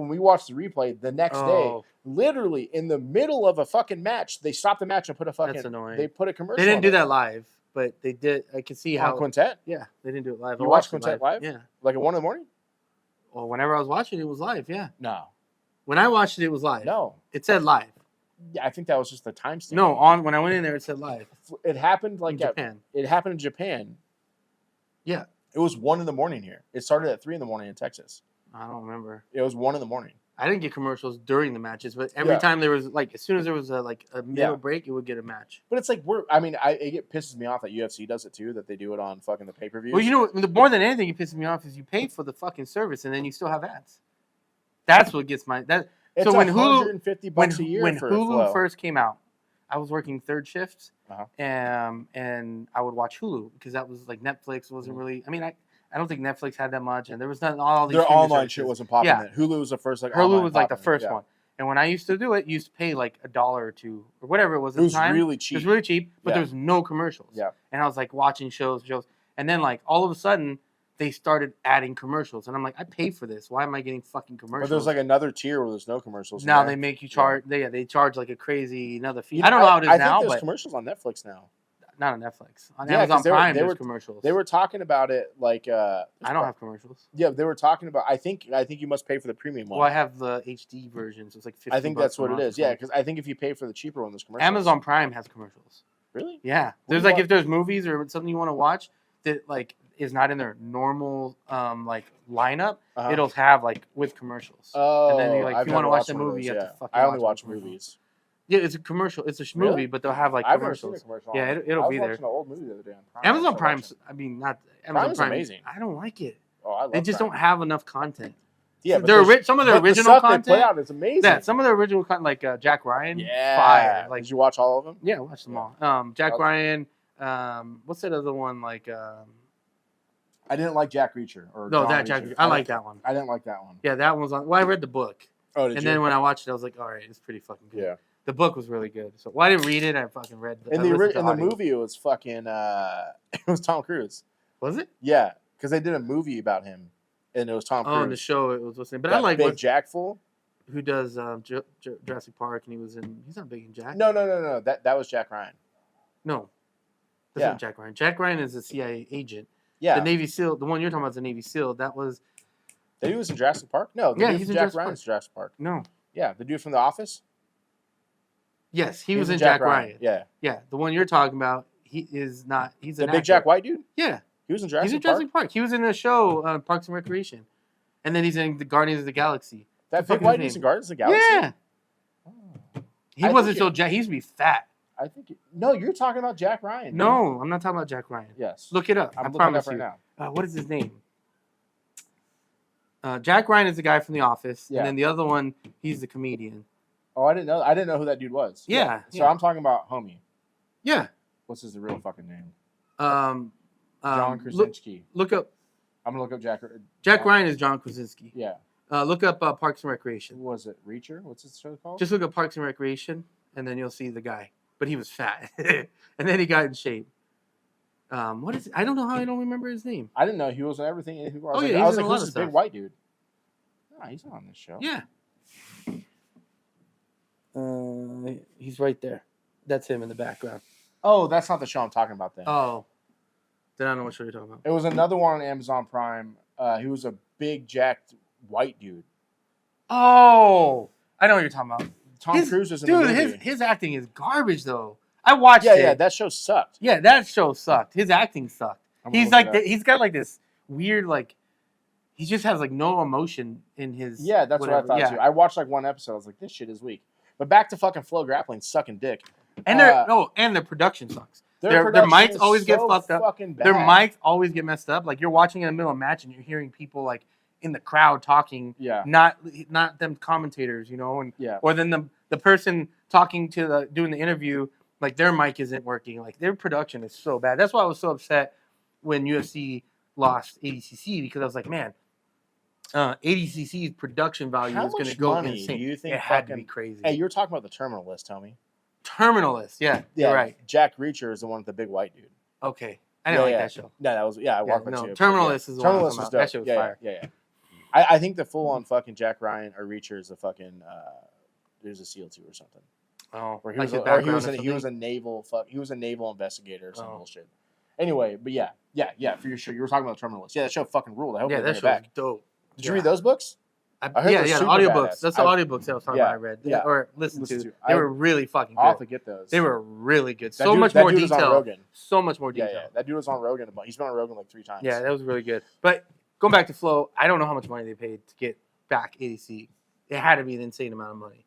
we watched the replay the next day, literally in the middle of a fucking match, they stopped the match and put a fucking. That's annoying. They put a commercial. They didn't do that live, but they did. I can see how on Quintet. Yeah, they didn't do it live. You watched Quintet live? Yeah, like at 1 a.m. Well, whenever I was watching it, it was live. Yeah. No. When I watched it, it was live. No. It said live. Yeah, I think that was just the timestamp. No, when I went in there, it said live. It happened like in Japan. It happened in Japan. Yeah. It was 1 a.m. here. It started at 3 a.m. in Texas. I don't remember. It was 1 a.m. I didn't get commercials during the matches, but every time there was as soon as there was a middle break, it would get a match. But it's like it pisses me off that UFC does it too, that they do it on fucking the pay-per-views. Well, you know, more than anything, it pisses me off is you pay for the fucking service and then you still have ads. That's what gets my It's so when $150 a year when for Hulu Flo. first came out, I was working third shifts, Uh-huh. and I would watch Hulu because that was like Netflix wasn't really. I mean, I don't think Netflix had that much, and there was not all these. Their streaming online services. shit wasn't popping. Yeah. Yet. Hulu was the first Hulu was like the first one, and when I used to do it, you used to pay like $1 or $2 or whatever it was at the time. It was really cheap. It was really cheap, but there was no commercials. Yeah. And I was like watching shows, and then like all of a sudden they started adding commercials, and I'm like, I pay for this. Why am I getting fucking commercials? But there's like another tier where there's no commercials. Now they make you charge. Yeah. They charge like a crazy another fee. I don't know how it is now, think there's but commercials on Netflix now. Not on Netflix. On Amazon Prime, there's commercials. They were talking about it like. I don't have commercials. Yeah, they were talking about. I think you must pay for the premium one. Well, I have the HD version, so it's like $50. I think that's what it is. Yeah, because I think if you pay for the cheaper one, there's commercials. Amazon Prime has commercials. Really? Yeah. There's like if there's movies or something you want to watch that like is not in their normal like lineup, it'll have like with commercials. Oh, and then you're like, if you want to watch the movie, you have to fucking. I only watch movies. Yeah, it's a commercial. It's a movie, but they'll have like commercials. I've never seen a commercial. Yeah, it'll be there. I was watching an old movie the other day on Prime. Amazon Prime's. I mean, not Amazon Prime's Prime. Amazing. I don't like it. Oh, I love They just Prime. don't have enough content. Yeah, but some of the original stuff content. they put out is amazing. Yeah, some of the original content, like Jack Ryan. Yeah. Fire. Like, did you watch all of them? Yeah, I watched them all. Jack Ryan. What's that other one? Like. I didn't like Jack Reacher. Jack. I like that one. I didn't like that one. Yeah, that one was on. Well, I read the book. Oh, did you? And then when I watched it, I was like, all right, it's pretty fucking good. Yeah. The book was really good. So I didn't read it. I fucking read in the movie, it was fucking. It was Tom Cruise. Was it? Yeah, because they did a movie about him, and it was Tom Cruise. Oh, in the show it was listening. But that I like Big Jack fool. Who does Jurassic Park, and he's not big in Jack. No. That was Jack Ryan. No, that's not Jack Ryan. Jack Ryan is a CIA agent. Yeah. The Navy SEAL, the one you're talking about is the Navy SEAL. That was. The dude was in Jurassic Park? No. He's in Jack Ryan's Jurassic Park. No. Yeah, the dude from The Office? Yes, he was in Jack Ryan. Yeah. Yeah, the one you're talking about, he is not. He's the big Jack White dude? Yeah. He was in Jurassic Park? He's in Jurassic Park. He was in the show Parks and Recreation. And then he's in the Guardians of the Galaxy. That big white dude's in Guardians of the Galaxy? Yeah. Oh. He wasn't so Jack. He used to be fat. I think. No, you're talking about Jack Ryan. No, I'm not talking about Jack Ryan. Yes. Look it up. I'm looking it up right now. What is his name? Jack Ryan is the guy from The Office, and then the other one, he's the comedian. Oh, I didn't know. I didn't know who that dude was. Yeah. So I'm talking about homie. Yeah. What's his real fucking name? John Krasinski. Look up. I'm gonna look up Jack Ryan is John Krasinski. Yeah. Look up Parks and Recreation. Was it Reacher? What's his show called? Just look up Parks and Recreation, and then you'll see the guy. But he was fat, and then he got in shape. What is it? I don't know how I don't remember his name. I didn't know he was in everything. I was he's like, who's this big white dude? No, he's not on this show. Yeah. He's right there. That's him in the background. Oh, that's not the show I'm talking about then. Oh. Then I don't know what show you're talking about. It was another one on Amazon Prime. He was a big jacked white dude. Oh. I know what you're talking about. Tom Cruise is in the movie. Dude, his acting is garbage though. I watched it. Yeah, that show sucked. Yeah, that show sucked. His acting sucked. He's got like this weird like he just has like no emotion in his. Yeah, that's whatever. What I thought too. I watched like one episode. I was like, this shit is weak. But back to fucking Flo Grappling sucking dick. And their production sucks. Their mics always get fucked up. Their mics always get messed up. Like you're watching in the middle of a match and you're hearing people like in the crowd talking. Yeah. Not them commentators, and or then the person talking to doing the interview, like their mic isn't working. Like their production is so bad. That's why I was so upset when UFC lost ADCC, because I was like, man, ADCC's production value is going to go insane. Do you think it had to be crazy? Hey, you're talking about the Terminal List, tell me. Terminal List, yeah, you're right. Jack Reacher is the one with the big white dude. Okay, I didn't like that show. No, that was I walked with you. Terminal List is the one. That show was fire. Yeah. I think the full on fucking Jack Ryan or Reacher is a fucking there's a SEAL 2 or something. Oh, where he was a naval investigator or some bullshit. Anyway, but yeah, for sure. You were talking about the Terminal List. Yeah, that show fucking ruled. I hope that show was dope. Did you read those books? The audiobooks. That's the audiobooks I was talking about. I read or listened to. They were really fucking good. I'll have to get those. They were really good. So much more detail. So much more detail. Yeah. That dude was on Rogan. He's been on Rogan like 3 times. Yeah, that was really good. But going back to Flo, I don't know how much money they paid to get back ADC. It had to be an insane amount of money.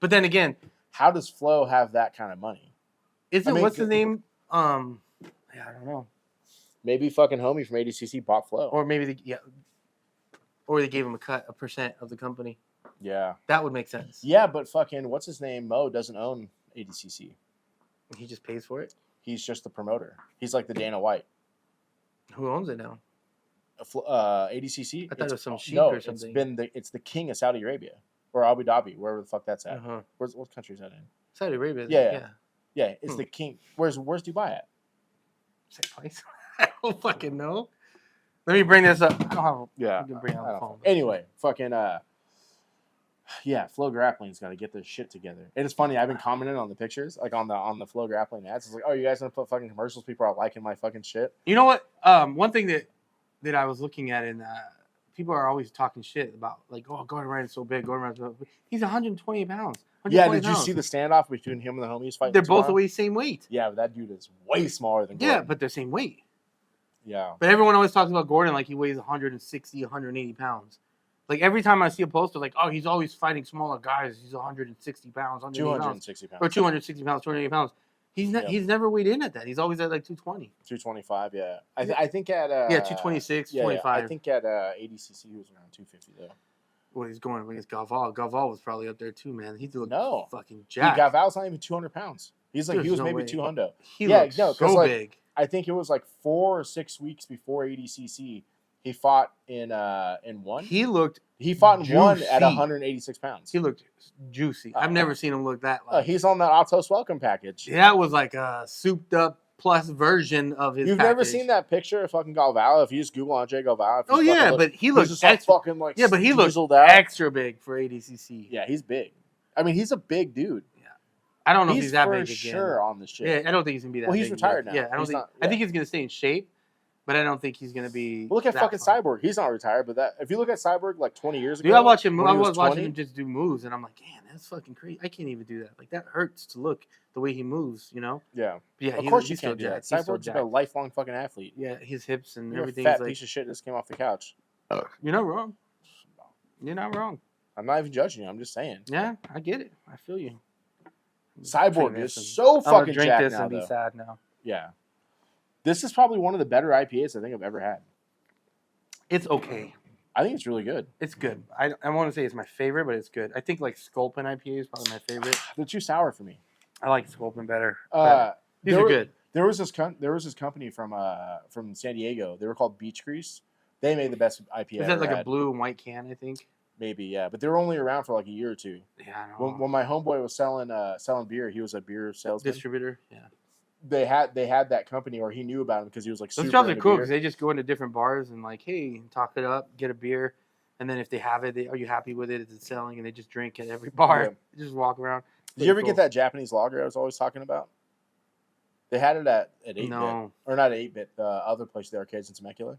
But then again, how does Flo have that kind of money? What's his name? I don't know. Maybe fucking homie from ADCC bought Flo. Or maybe or they gave him a percent of the company. Yeah. That would make sense. Yeah, but fucking, what's his name? Mo doesn't own ADCC. He just pays for it? He's just the promoter. He's like the Dana White. Who owns it now? ADCC? I thought it was some sheik or something. It's the king of Saudi Arabia. Or Abu Dhabi, wherever the fuck that's at. Uh-huh. What country is that in? Saudi Arabia. Yeah, it's the king. Where's Dubai at? Same place. I don't fucking know. Let me bring this up. I don't have. Yeah. You can bring it on the phone. Anyway, fucking Flo Grappling's got to get their shit together. It is funny. I've been commenting on the pictures, like on the Flo Grappling ads. It's like, oh, you guys gonna put fucking commercials? People are liking my fucking shit. You know what? One thing that I was looking at, and people are always talking shit about, like, oh, Gordon Ryan's so big. Gordon Ryan's so big. He's 120 pounds. Yeah, did you see the standoff between him and the homies fighting? They're both the same weight. Yeah, but that dude is way smaller than Gordon. Yeah, but they're same weight. Yeah. But everyone always talks about Gordon like he weighs 160, 180 pounds. Like every time I see a poster, like, oh, he's always fighting smaller guys. He's 160 pounds, 260 pounds. Or 260 pounds, 280 pounds. He's never weighed in at that. He's always at like 220. 225, yeah. I think at 226, 225. I think at ADCC he was around 250 though. Well, he's going against Galval. Galval was probably up there too, man. He looked fucking jacked. Galval's not even 200 pounds. He's like, he was maybe 200. He looked so big. I think it was like 4 or 6 weeks before ADCC. He fought in one. He fought in one at 186 pounds. He looked juicy. I've never seen him look that. Like, he's on that Autos Welcome package. That was like a souped up plus version of his. You've package. Never seen that picture of fucking Galval? If you just Google Andre Galval. Oh yeah, but he looks fucking like but he looks extra big for ADCC. Yeah, he's big. I mean, he's a big dude. I don't know if he's that big again. He's for sure on the shit. Yeah, I don't think he's gonna be that big. Well, he's retired now. Yeah, I think he's gonna stay in shape, but I don't think he's gonna be. Well, look at fucking Cyborg. He's not retired, but if you look at Cyborg like 20 years ago, I was watching him just do moves, and I'm like, man, that's fucking crazy. I can't even do that. Like that hurts to look the way he moves, Yeah. But yeah. Of course you can't do that. Cyborg's like a lifelong fucking athlete. Yeah, his hips and everything. Fat piece of shit just came off the couch. You're not wrong. You're not wrong. I'm not even judging you. I'm just saying. Yeah, I get it. I feel you. Cyborg is so fucking jacked now. I'm gonna drink this and be sad now. Yeah. This is probably one of the better IPAs I think I've ever had. It's okay. I think it's really good. It's good. I want to say it's my favorite, but it's good. I think like Sculpin IPA is probably my favorite. They're too sour for me. I like Sculpin better. These are good. There was this company from San Diego. They were called Beach Grease. They made the best IPA. Is that like a blue and white can? I think. Maybe, yeah, but they were only around for like a year or two. Yeah, I know. When my homeboy was selling beer, he was a beer salesman. Distributor, yeah. They had that company, or he knew about him because he was like. Those jobs are cool because they just go into different bars and like, hey, talk it up, get a beer, and then if they have it, are you happy with it? Is it selling? And they just drink at every bar. Yeah. They just walk around. Did you ever get that Japanese lager I was always talking about? They had it at 8-Bit. No. Or not 8-Bit, the other place, the arcades in Temecula.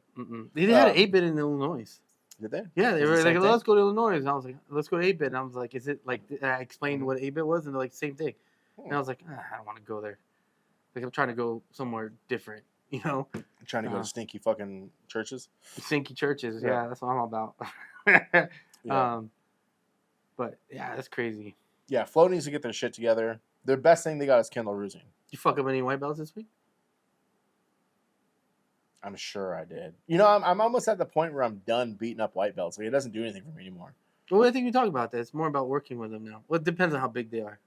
They had an 8-Bit in Illinois. Did they? Yeah, they were like, let's go to Illinois. And I was like, let's go to 8-Bit. And I was like, is it like, I explained what 8-Bit was, and they're like, same thing. And I was like, I don't want to go there. Like, I'm trying to go somewhere different. You know, trying to go to stinky fucking churches. Stinky churches, yeah, that's what I'm about. Yeah. But yeah, that's crazy. Yeah, Flo needs to get their shit together. The best thing they got is Kendall Roosing. You fuck up any white belts this week? I'm sure I did. You know, I'm almost at the point where I'm done beating up white belts. Like, it doesn't do anything for me anymore. Well, I think we talk about that. It's more about working with them now. Well, it depends on how big they are.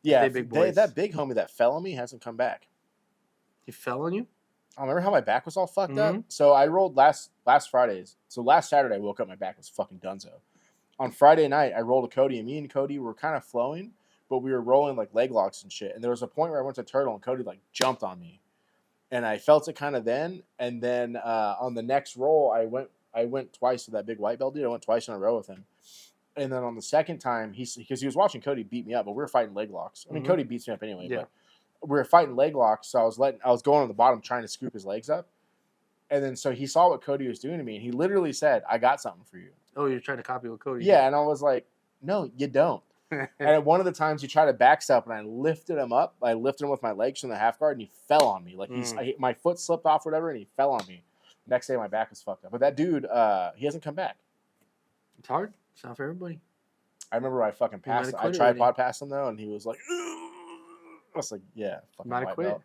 Yeah, that big homie that fell on me hasn't come back. He fell on you? I remember how my back was all fucked up. So I rolled last Fridays. So last Saturday I woke up, my back was fucking donezo. On Friday night I rolled a Cody, and me and Cody were kind of flowing, but we were rolling like leg locks and shit. And there was a point where I went to turtle and Cody like jumped on me, and I felt it kind of then. And then on the next roll I went twice with that big white belt dude. I went twice in a row with him. And then on the second time, because he was watching Cody beat me up, but we were fighting leg locks. I mean, Cody beats me up anyway, but we were fighting leg locks, so I was going on the bottom trying to scoop his legs up. And then so he saw what Cody was doing to me, and he literally said, "I got something for you." Oh, you're trying to copy what Cody did. Yeah, and I was like, "No, you don't." And at one of the times he tried to backstep, and I lifted him up. I lifted him with my legs from the half guard, and he fell on me. Like my foot slipped off, or whatever, and he fell on me. Next day, my back was fucked up. But that dude, he hasn't come back. It's hard. It's not for everybody. I remember I fucking passed. I tripod passed him though, and he was like, "Ugh." I was like, "Yeah, fucking white belt."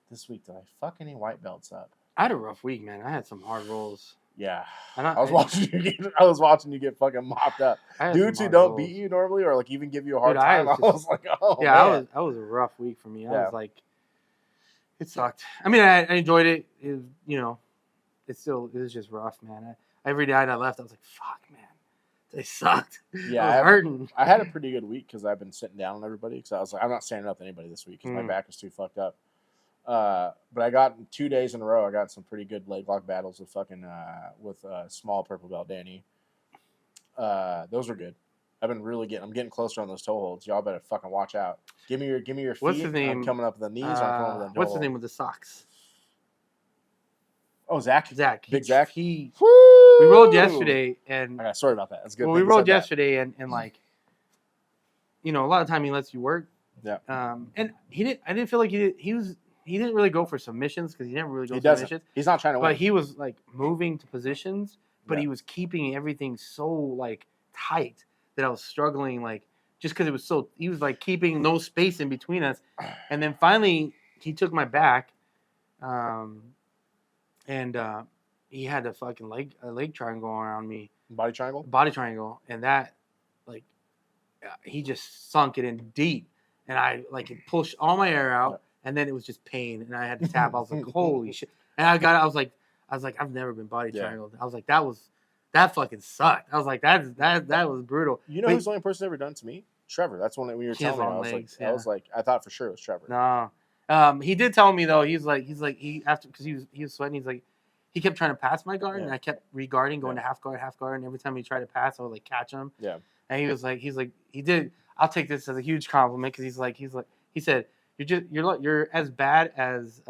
This week, did I fuck any white belts up? I had a rough week, man. I had some hard rolls. Yeah, I was watching you get fucking mopped up. Dudes who don't beat you normally, or like even give you a hard time. I was like, oh yeah, man. That was a rough week for me. I was like, it sucked. I mean, I enjoyed it. It was just rough, man. Every day I left, I was like, fuck, man. They sucked. Yeah, I was hurting. I had a pretty good week because I've been sitting down on everybody. Because I was like, I'm not standing up to anybody this week because my back is too fucked up. But I got 2 days in a row. I got some pretty good leg lock battles with fucking small purple belt Danny. Those were good. I'm getting closer on those toe holds. Y'all better fucking watch out. Give me your feet. What's his name? I'm coming up with the knees. I'm coming up with the what's the name of the socks? Oh, Zach. Big Zach. We rolled yesterday, and sorry about that. That's good. Well, we rolled yesterday, and like, a lot of time he lets you work. Yeah. And I didn't feel like he didn't really go for submissions because he never really goes for submissions. He's not trying to win. But he was like moving to positions, but he was keeping everything so like tight that I was struggling, like just because it was so. He was like keeping no space in between us, and then finally he took my back, and he had a fucking leg triangle around me. Body triangle? Body triangle. And that, like, he just sunk it in deep. And I, like, it pushed all my air out. And then it was just pain. And I had to tap. I was like, holy shit. And I was like, I've never been body triangled. I was like, that fucking sucked. I was like, that was brutal. You know who's the only person ever done to me? Trevor. That's when you were telling me. I was like, I thought for sure it was Trevor. No. He did tell me though. He's like because he was sweating. He's like, he kept trying to pass my guard, and I kept regarding, going to half guard, and every time he tried to pass, I would like catch him. Yeah. And he did. I'll take this as a huge compliment because he said you're as bad as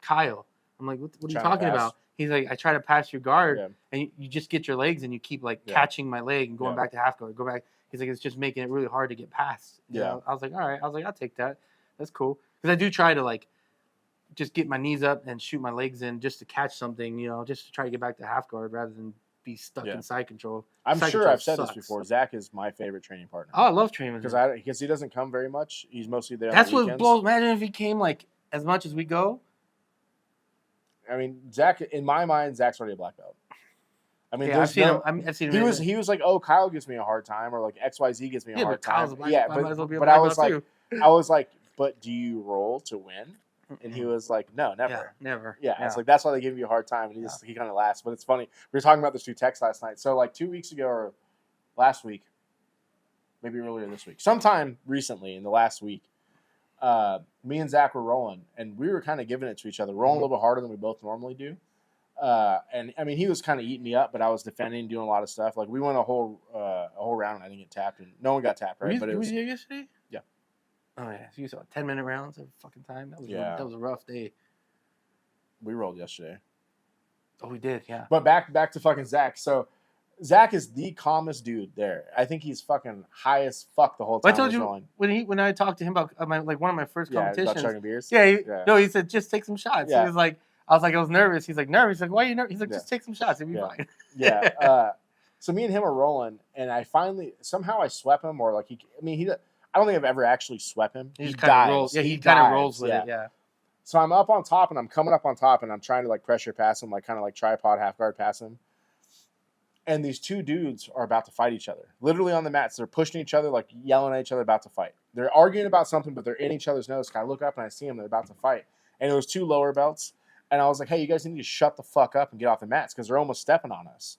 Kyle. I'm like, what are you talking about? He's like, I try to pass your guard, and you just get your legs, and you keep like catching my leg and going back to half guard, go back. He's like, it's just making it really hard to get past. You know? I was like, all right. I was like, I'll take that. That's cool. Because I do try to like just get my knees up and shoot my legs in just to catch something, just to try to get back to half guard rather than be stuck in side control. I'm sure I've said this before. Zach is my favorite training partner. Oh, I love training with him. Because he doesn't come very much. He's mostly there. That's what blows. Imagine if he came like as much as we go. I mean, Zach. In my mind, Zach's already a black belt. I mean, I've seen him. He was like, oh, Kyle gives me a hard time, or like XYZ gives me a hard time. But I was like, but do you roll to win? And he was like, no, never. Yeah, never. Yeah, it's like, that's why they give you a hard time. And he kind of laughs. But it's funny. We were talking about this through text last night. So like 2 weeks ago or last week, maybe earlier this week, sometime recently in the last week, me and Zach were rolling. And we were kind of giving it to each other, rolling a little bit harder than we both normally do. And I mean, he was kind of eating me up, but I was defending, doing a lot of stuff. Like we went a whole round and I didn't get tapped. And no one got tapped, right? But it was here yesterday? Yeah. Oh, yeah. So you saw 10-minute rounds every fucking time? That was a rough day. We rolled yesterday. Oh, we did, yeah. But back to fucking Zach. So Zach is the calmest dude there. I think he's fucking high as fuck the whole time. I told you when I talked to him about one of my first competitions. About chugging beers. Yeah, no, he said just take some shots. Yeah. He was like, I was nervous. He's like nervous. He's like, why are you nervous? He's like, just take some shots. It'll be fine. Yeah. So me and him are rolling, and I finally somehow I swept him, or like I don't think I've ever actually swept him. He kind of rolls. Yeah, he kind of rolls with it. Yeah. So I'm up on top, and I'm coming up on top, and I'm trying to like pressure pass him, like kind of like tripod half guard pass him. And these two dudes are about to fight each other, literally on the mats. They're pushing each other, like yelling at each other, about to fight. They're arguing about something, but they're in each other's nose. I look up and I see them. They're about to fight, and it was two lower belts. And I was like, "Hey, you guys need to shut the fuck up and get off the mats because they're almost stepping on us."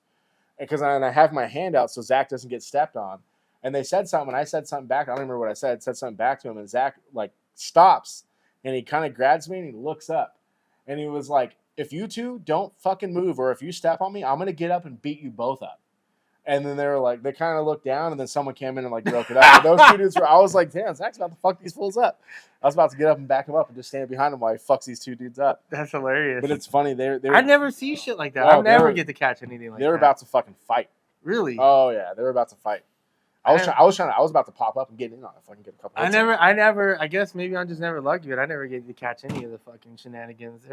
Because I have my hand out so Zach doesn't get stepped on. And they said something, and I said something back. I don't remember what I said. Said something back to him, and Zach like stops, and he kind of grabs me and he looks up, and he was like, "If you two don't fucking move, or if you step on me, I'm gonna get up and beat you both up." And then they were like, they kind of looked down, and then someone came in and like broke it up. And those two dudes I was like, damn, Zach's about to fuck these fools up. I was about to get up and back him up and just stand behind him while he fucks these two dudes up. That's hilarious. But it's funny. I never see shit like that. I never get to catch anything like that. They were about to fucking fight. Really? Oh yeah, they were about to fight. I was about to pop up and get in on it if I can get a couple. I never. I guess maybe I'm just never lucky, but I never get to catch any of the fucking shenanigans.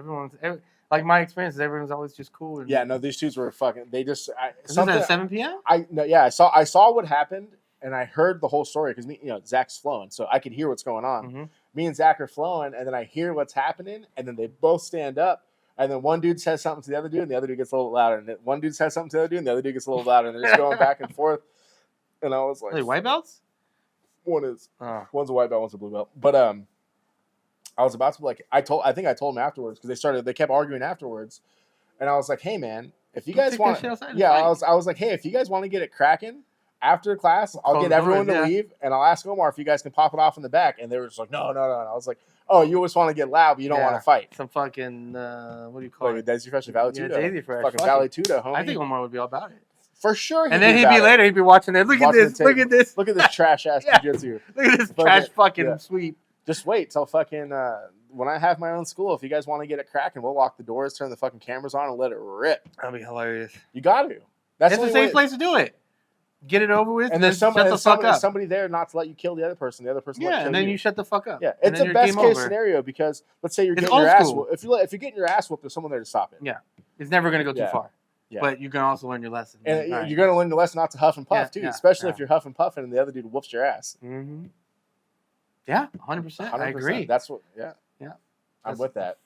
Like my experience is everyone's always just cool. And, yeah, no, these dudes were fucking. They just. Was that at 7 p.m.? I saw what happened, and I heard the whole story because Zach's flowing, so I could hear what's going on. Mm-hmm. Me and Zach are flowing, and then I hear what's happening, and then they both stand up. And then one dude says something to the other dude, and the other dude gets a little louder. And then one dude says something to the other dude, and the other dude gets a little louder. And they're just going back and forth. And I was like, "Are they white belts?" One is. One's a white belt, one's a blue belt. But I was about to I think I told him afterwards because they kept arguing afterwards. And I was like, "Hey man, if you guys want, I was like, hey, if you guys want to get it cracking after class, I'll get everyone to leave, and I'll ask Omar if you guys can pop it off in the back." And they were just like, no. And I was like, "Oh, you always want to get loud, but you don't want to fight." Some fucking what do you call it? Daisy Fresh and Valley Tuda. Daisy Fresh. Fucking Valley Tuda, homie. I think Omar would be all about it. For sure. And then he'd be watching it. Look at this. Look at this. Look at this trash ass jiu-jitsu. Look at this trash fucking sweep. Just wait till fucking when I have my own school. If you guys want to get it cracking, we'll lock the doors, turn the fucking cameras on, and let it rip. That'd be hilarious. You got to. That's the safe place to do it. Get it over with, and there's somebody there not to let you kill the other person. The other person, and then you shut the fuck up. Yeah, it's a best case scenario because let's say you're getting your ass whooped. If you're getting your ass whooped, there's someone there to stop it. Yeah, it's never gonna go too far. Yeah. But you can also learn your lesson. And you're going to learn the lesson not to huff and puff, too, especially if you're huff and puffing and the other dude whoops your ass. Mm-hmm. Yeah, 100%. I agree. That's what, yeah. I'm with that.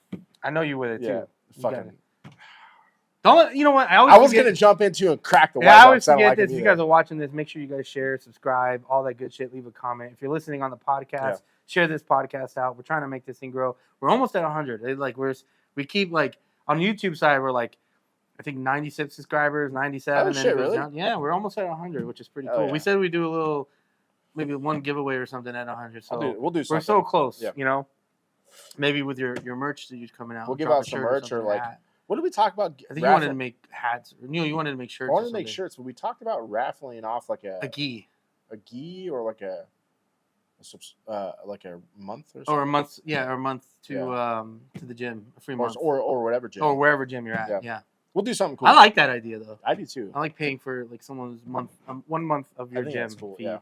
I know you with it, too. Yeah, fucking. You know what? I was going to jump into and crack the white I always forget this. If you guys are watching this, make sure you guys share, subscribe, all that good shit. Leave a comment. If you're listening on the podcast, share this podcast out. We're trying to make this thing grow. We're almost at 100. We keep, on the YouTube side, we're I think 96 subscribers, 97. Oh, shit, really? Yeah, we're almost at 100, which is pretty cool. Yeah. We said we'd do a little, maybe one giveaway or something at 100. So we'll do something. We're so close, Maybe with your merch that you're coming out. We'll give out some merch or what did we talk about? I think you wanted to make hats. You wanted to make shirts. I wanted to make shirts, but we talked about raffling off a gi. A gi or like a month or something. Or a month, or a month to the gym, a free month. Or whatever gym. Or wherever gym you're at, yeah. We'll do something cool. I like that idea though. I do too. I like paying for someone's month, 1 month of your gym cool, fee. Yeah.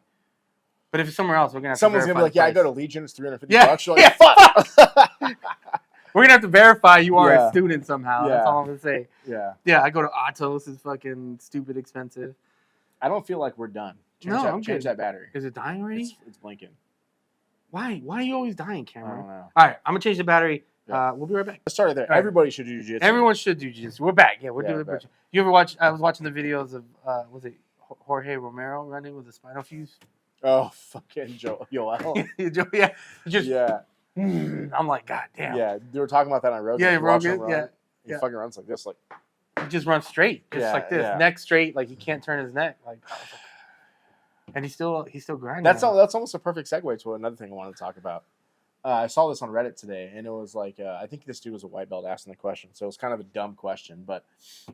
But if it's somewhere else, we're gonna have someone's to gonna be like, I go to Legion, it's $350. You're like, fuck. We're gonna have to verify you are a student somehow. Yeah. That's all I'm gonna say. Yeah. Yeah, I go to Atos. It's fucking stupid expensive. I don't feel like we're done. Change that battery. Is it dying already? It's blinking. Why? Why are you always dying, Cameron? I don't know. All right, I'm gonna change the battery. Yeah. We'll be right back. Let's start there. Right. Everybody should do jiu-jitsu. Everyone should do jiu-jitsu. We're back. Yeah, we're doing it. You ever watch? I was watching the videos of was it Jorge Romero running with a spinal fuse? Oh, fucking Yoel. Yeah. I'm like, God damn. Yeah, they were talking about that on Rogan. Yeah, Rogan. Yeah. He fucking runs like this, He just runs straight, just like this, neck straight, like he can't turn his neck, and he's still grinding. That's almost a perfect segue to another thing I wanted to talk about. I saw this on Reddit today, and it was I think this dude was a white belt asking the question, so it was kind of a dumb question, but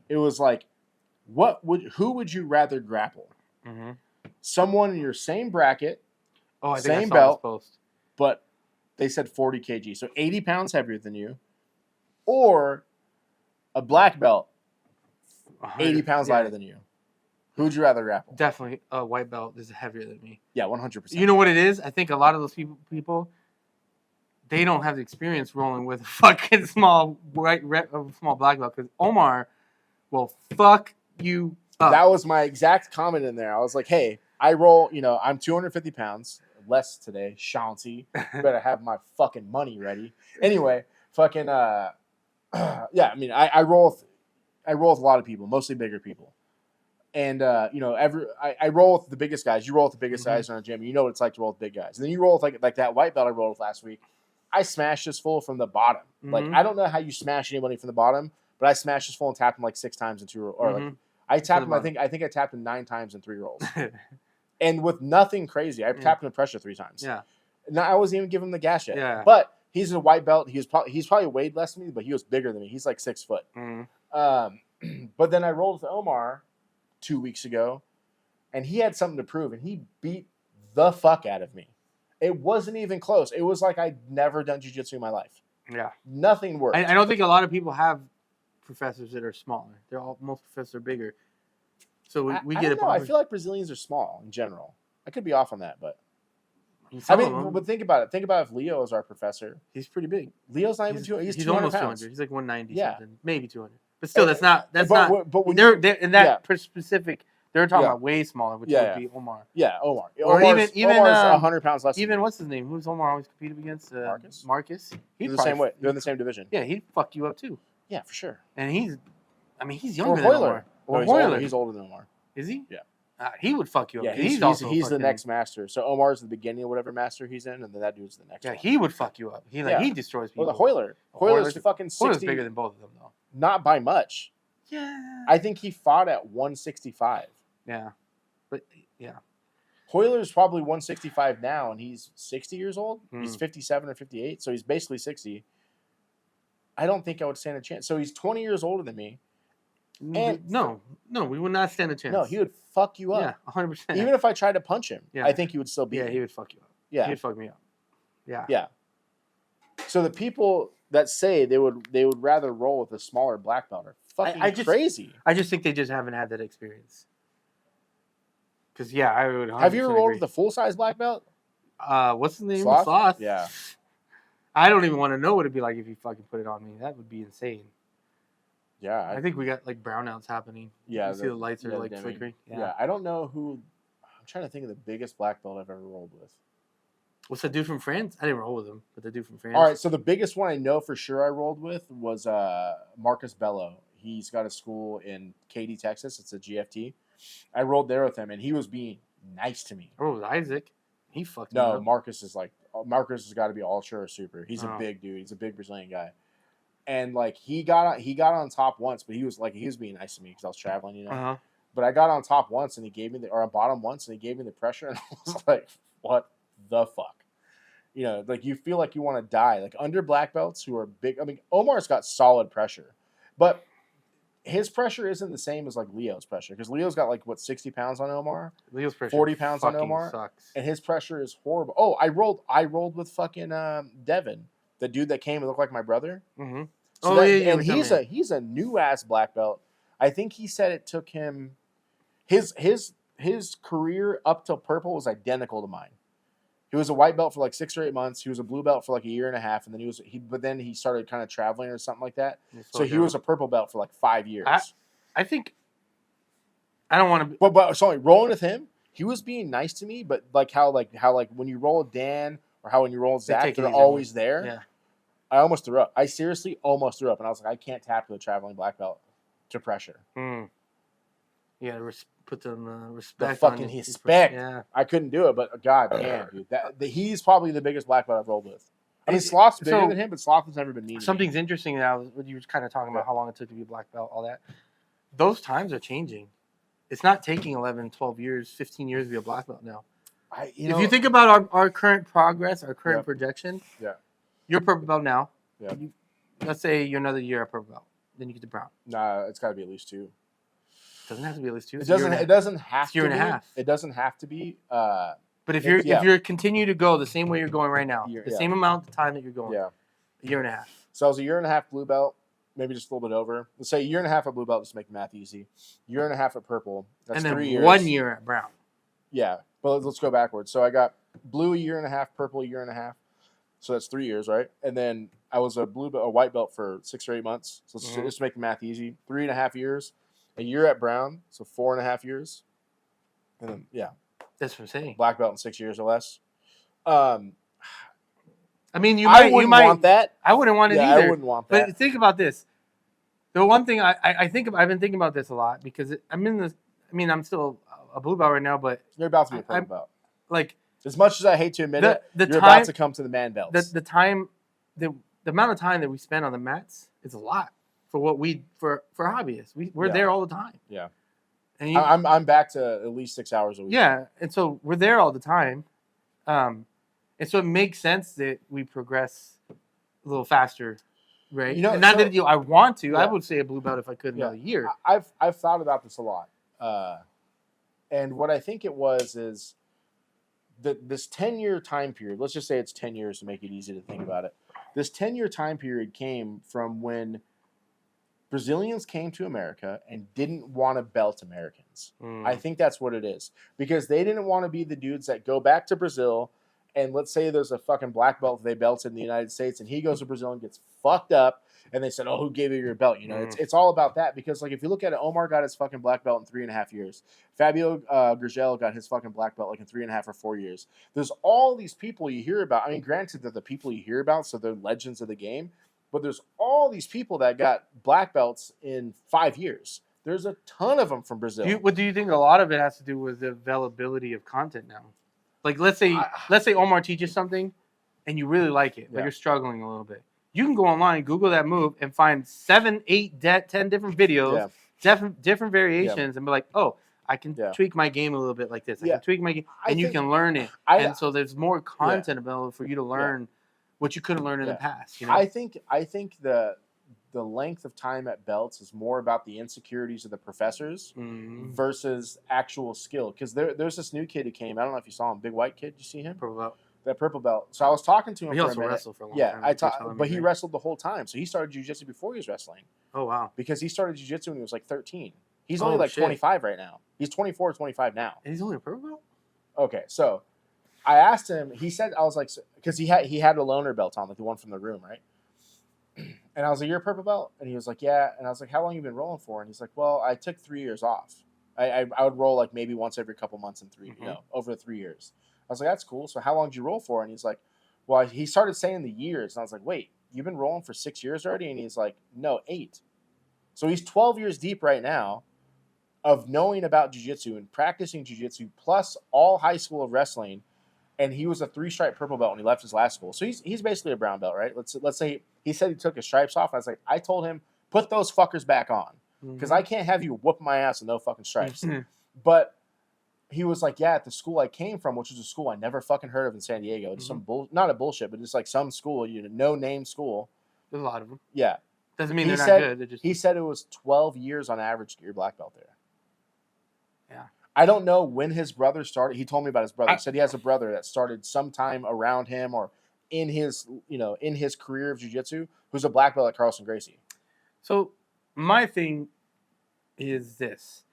it was who would you rather grapple? Mm-hmm. Someone in your same bracket, same belt, but they said 40 kg, so 80 pounds heavier than you, or a black belt, 80 pounds lighter than you. Who'd you rather grapple? Definitely a white belt is heavier than me. Yeah, 100%. You know what it is? I think a lot of those people they don't have the experience rolling with a fucking small black belt because Omar will fuck you up. That was my exact comment in there. I was like, hey, I roll, I'm 250 pounds. Less today, Shanti. Better have my fucking money ready. Anyway, fucking, yeah, I mean, I roll with a lot of people, mostly bigger people. And, I roll with the biggest guys. You roll with the biggest guys in our gym. You know what it's like to roll with big guys. And then you roll with like that white belt I rolled with last week. I smashed this fool from the bottom. Like, I don't know how you smash anybody from the bottom, but I smashed this fool and tapped him like 6 times in 2 rolls. Or like, I tapped him, I think I tapped him 9 times in 3 rolls. And with nothing crazy. I tapped him in pressure 3 times. Yeah. Now, I wasn't even giving him the gas yet. Yeah. But he's a white belt. He's probably weighed less than me, but he was bigger than me. He's like 6 foot. But then I rolled with Omar 2 weeks ago, and he had something to prove, and he beat the fuck out of me. It wasn't even close. It was like I'd never done jiu-jitsu in my life. Yeah. Nothing worked. I don't think a lot of people have professors that are smaller. Most professors are bigger. So we get it. I feel like Brazilians are small in general. I could be off on that, but but think about it. Think about if Leo is our professor. He's pretty big. Leo's not even 200. He's almost pounds. 200. He's like 190 something, maybe 200. But still, that's not. But when they're in that specific, they're talking about way smaller, which would be Omar. Yeah, Omar. Or Omar's 100 pounds less. Even what's his name? Who's Omar always competed against? Marcus. He's the same way. They're in the same division. Yeah, he'd fuck you up too. Yeah, for sure. And he's younger than Omar. Or Hoyler. He's older than Omar. Is he? Yeah. He would fuck you up. Yeah, he's the next master. So Omar's the beginning of whatever master he's in, and then that dude's the next one. Yeah, he would fuck you up. He destroys people. Or the Hoyler. Hoyler's fucking 60. Hoyler's bigger than both of them, though. Not by much. Yeah. I think he fought at 165. Yeah. But, yeah. Hoyler's probably 165 now, and he's 60 years old. He's 57 or 58, so he's basically 60. I don't think I would stand a chance. So he's 20 years older than me. And no, we would not stand a chance. No, he would fuck you up. Yeah, 100%. Even if I tried to punch him, I think he would still beat me. Yeah, he would fuck you up. Yeah. He'd fuck me up. Yeah. Yeah. So the people that say they would rather roll with a smaller black belt are fucking crazy. I just think they just haven't had that experience. Because, I would. Have you ever rolled with a full-size black belt? What's his name? Sloth? Yeah. I don't even want to know what it'd be like if you fucking put it on me. That would be insane. Yeah. I think we got like brownouts happening. Yeah. You see the lights are like flickering. Yeah. I don't know who. I'm trying to think of the biggest black belt I've ever rolled with. What's that dude from France? I didn't roll with him, but the dude from France. All right. So the biggest one I know for sure I rolled with was Marcus Bello. He's got a school in Katy, Texas. It's a GFT. I rolled there with him, and he was being nice to me. I rolled with Isaac. He fucked me up. No, Marcus has got to be ultra or super. He's a big dude. He's a big Brazilian guy. And like he got on top once, but he was being nice to me because I was traveling, But I got on top once, and he gave me on bottom once, and he gave me the pressure, and I was like, "What the fuck?" Like you feel like you want to die. Like under black belts who are big. I mean, Omar's got solid pressure, but his pressure isn't the same as like Leo's pressure because Leo's got like 60 pounds on Omar. Leo's pressure 40 pounds on Omar, sucks. And his pressure is horrible. Oh, I rolled with fucking Devin. The dude that came and looked like my brother. Mm-hmm. So and he's a new ass black belt. I think he said it took him his career up till purple was identical to mine. He was a white belt for like 6 or 8 months. He was a blue belt for like a year and a half, and then he started kind of traveling or something like that. So he was a purple belt for like 5 years. I think I don't want to. But sorry, rolling with him, he was being nice to me. But how when you roll with Dan or how when you roll with Zach, they're always there. Yeah. I almost threw up. I seriously almost threw up, and I was like, I can't tap to a traveling black belt to pressure. Yeah, put some respect. The fucking respect. Yeah, I couldn't do it, but god damn, dude, he's probably the biggest black belt I've rolled with. I mean, Sloth's bigger than him, but Sloth has never been needed. Something's interesting that you were kind of talking about how long it took to be a black belt, all that. Those times are changing. It's not taking 11, 12 years, 15 years to be a black belt now. If you think about our current progress, our current projection, you're purple belt now. Yeah. Let's say you're another year at purple belt. Then you get to brown. Nah, it's got to be at least 2. Doesn't have to be at least 2. It doesn't have to be. Year and a half. It doesn't have to be. But if you're continue to go the same way you're going right now, same amount of time that you're going, a year and a half. So I was a year and a half blue belt. maybe just a little bit over. Let's say a year and a half at blue belt, just to make the math easy. Year and a half at purple. That's and then 3 years. 1 year at brown. Yeah, but let's go backwards. So I got blue a year and a half, purple a year and a half. So that's 3 years, right? And then I was a white belt for 6 or 8 months. So let's just make the math easy. 3.5 years. A year at brown, so 4.5 years. And then, yeah. That's what I'm saying. Black belt in 6 years or less. I mean, you might want that. I wouldn't want it either. I wouldn't want that. But think about this. The one thing I've been thinking about this a lot because I'm still a blue belt right now, but you're about to be a purple belt. Like, as much as I hate to admit you're about to come to the man belts. The amount of time that we spend on the mats is a lot for hobbyists. We're there all the time. Yeah. And I'm back to at least 6 hours a week. Yeah, and so we're there all the time, and so it makes sense that we progress a little faster, right? I want to. Yeah. I would say a blue belt if I could another year. I've thought about this a lot, and what I think it was is this 10-year time period. Let's just say it's 10 years to make it easy to think about it. This 10-year time period came from when Brazilians came to America and didn't want to belt Americans. I think that's what it is. Because they didn't want to be the dudes that go back to Brazil and let's say there's a fucking black belt they belted in the United States and he goes to Brazil and gets fucked up and they said, oh, who gave you your belt? It's all about that because like if you look at it, Omar got his fucking black belt in 3.5 years. Fabio Gurgel got his fucking black belt like in 3.5 or 4 years. There's all these people you hear about. I mean, granted they're the people you hear about, so they're legends of the game. But there's all these people that got black belts in 5 years. There's a ton of them from Brazil. Do you think a lot of it has to do with the availability of content now? Like, let's say Omar teaches something, and you really like it, but you're struggling a little bit. You can go online, Google that move, and find 7, 8, 10 different videos, different variations, and be like, oh, I can tweak my game a little bit like this. I can tweak my game, and you can learn it. And so there's more content available for you to learn what you couldn't learn in the past. I think the length of time at belts is more about the insecurities of the professors versus actual skill. Because there's this new kid who came. I don't know if you saw him, big white kid. Did you see him? Purple belt. That purple belt. So I was talking to him. He for also a minute. wrestled for a long time. But he wrestled the whole time. So he started jiu-jitsu before he was wrestling. Oh wow! Because he started jiu-jitsu when he was like 13. He's only 25 right now. He's 24 or 25 now. And he's only a purple belt. Okay, so I asked him. He said, I was like, because he had a loaner belt on, like the one from the room, right? And I was like, you're a purple belt? And he was like, yeah. And I was like, how long have you been rolling for? And he's like, well, I took 3 years off. I would roll like maybe once every couple months in over 3 years. I was like, that's cool. So how long did you roll for? And he's like, well, he started saying the years. And I was like, wait, you've been rolling for 6 years already? And he's like, no, 8. So he's 12 years deep right now of knowing about jiu-jitsu and practicing jiu-jitsu plus all high school of wrestling. And he was a 3-stripe purple belt when he left his last school. So he's basically a brown belt, right? Let's say he said he took his stripes off. I was like, I told him, put those fuckers back on. Because I can't have you whoop my ass with no fucking stripes. But he was like, yeah, at the school I came from, which was a school I never fucking heard of in San Diego. Just not a bullshit, but just like some school, no name school. There's a lot of them. Yeah. Doesn't mean they're not good. He said it was 12 years on average to get your black belt there. Yeah. I don't know when his brother started. He told me about his brother. He said he has a brother that started sometime around him or in his career of jiu-jitsu who's a black belt at Carlson Gracie. So my thing is this.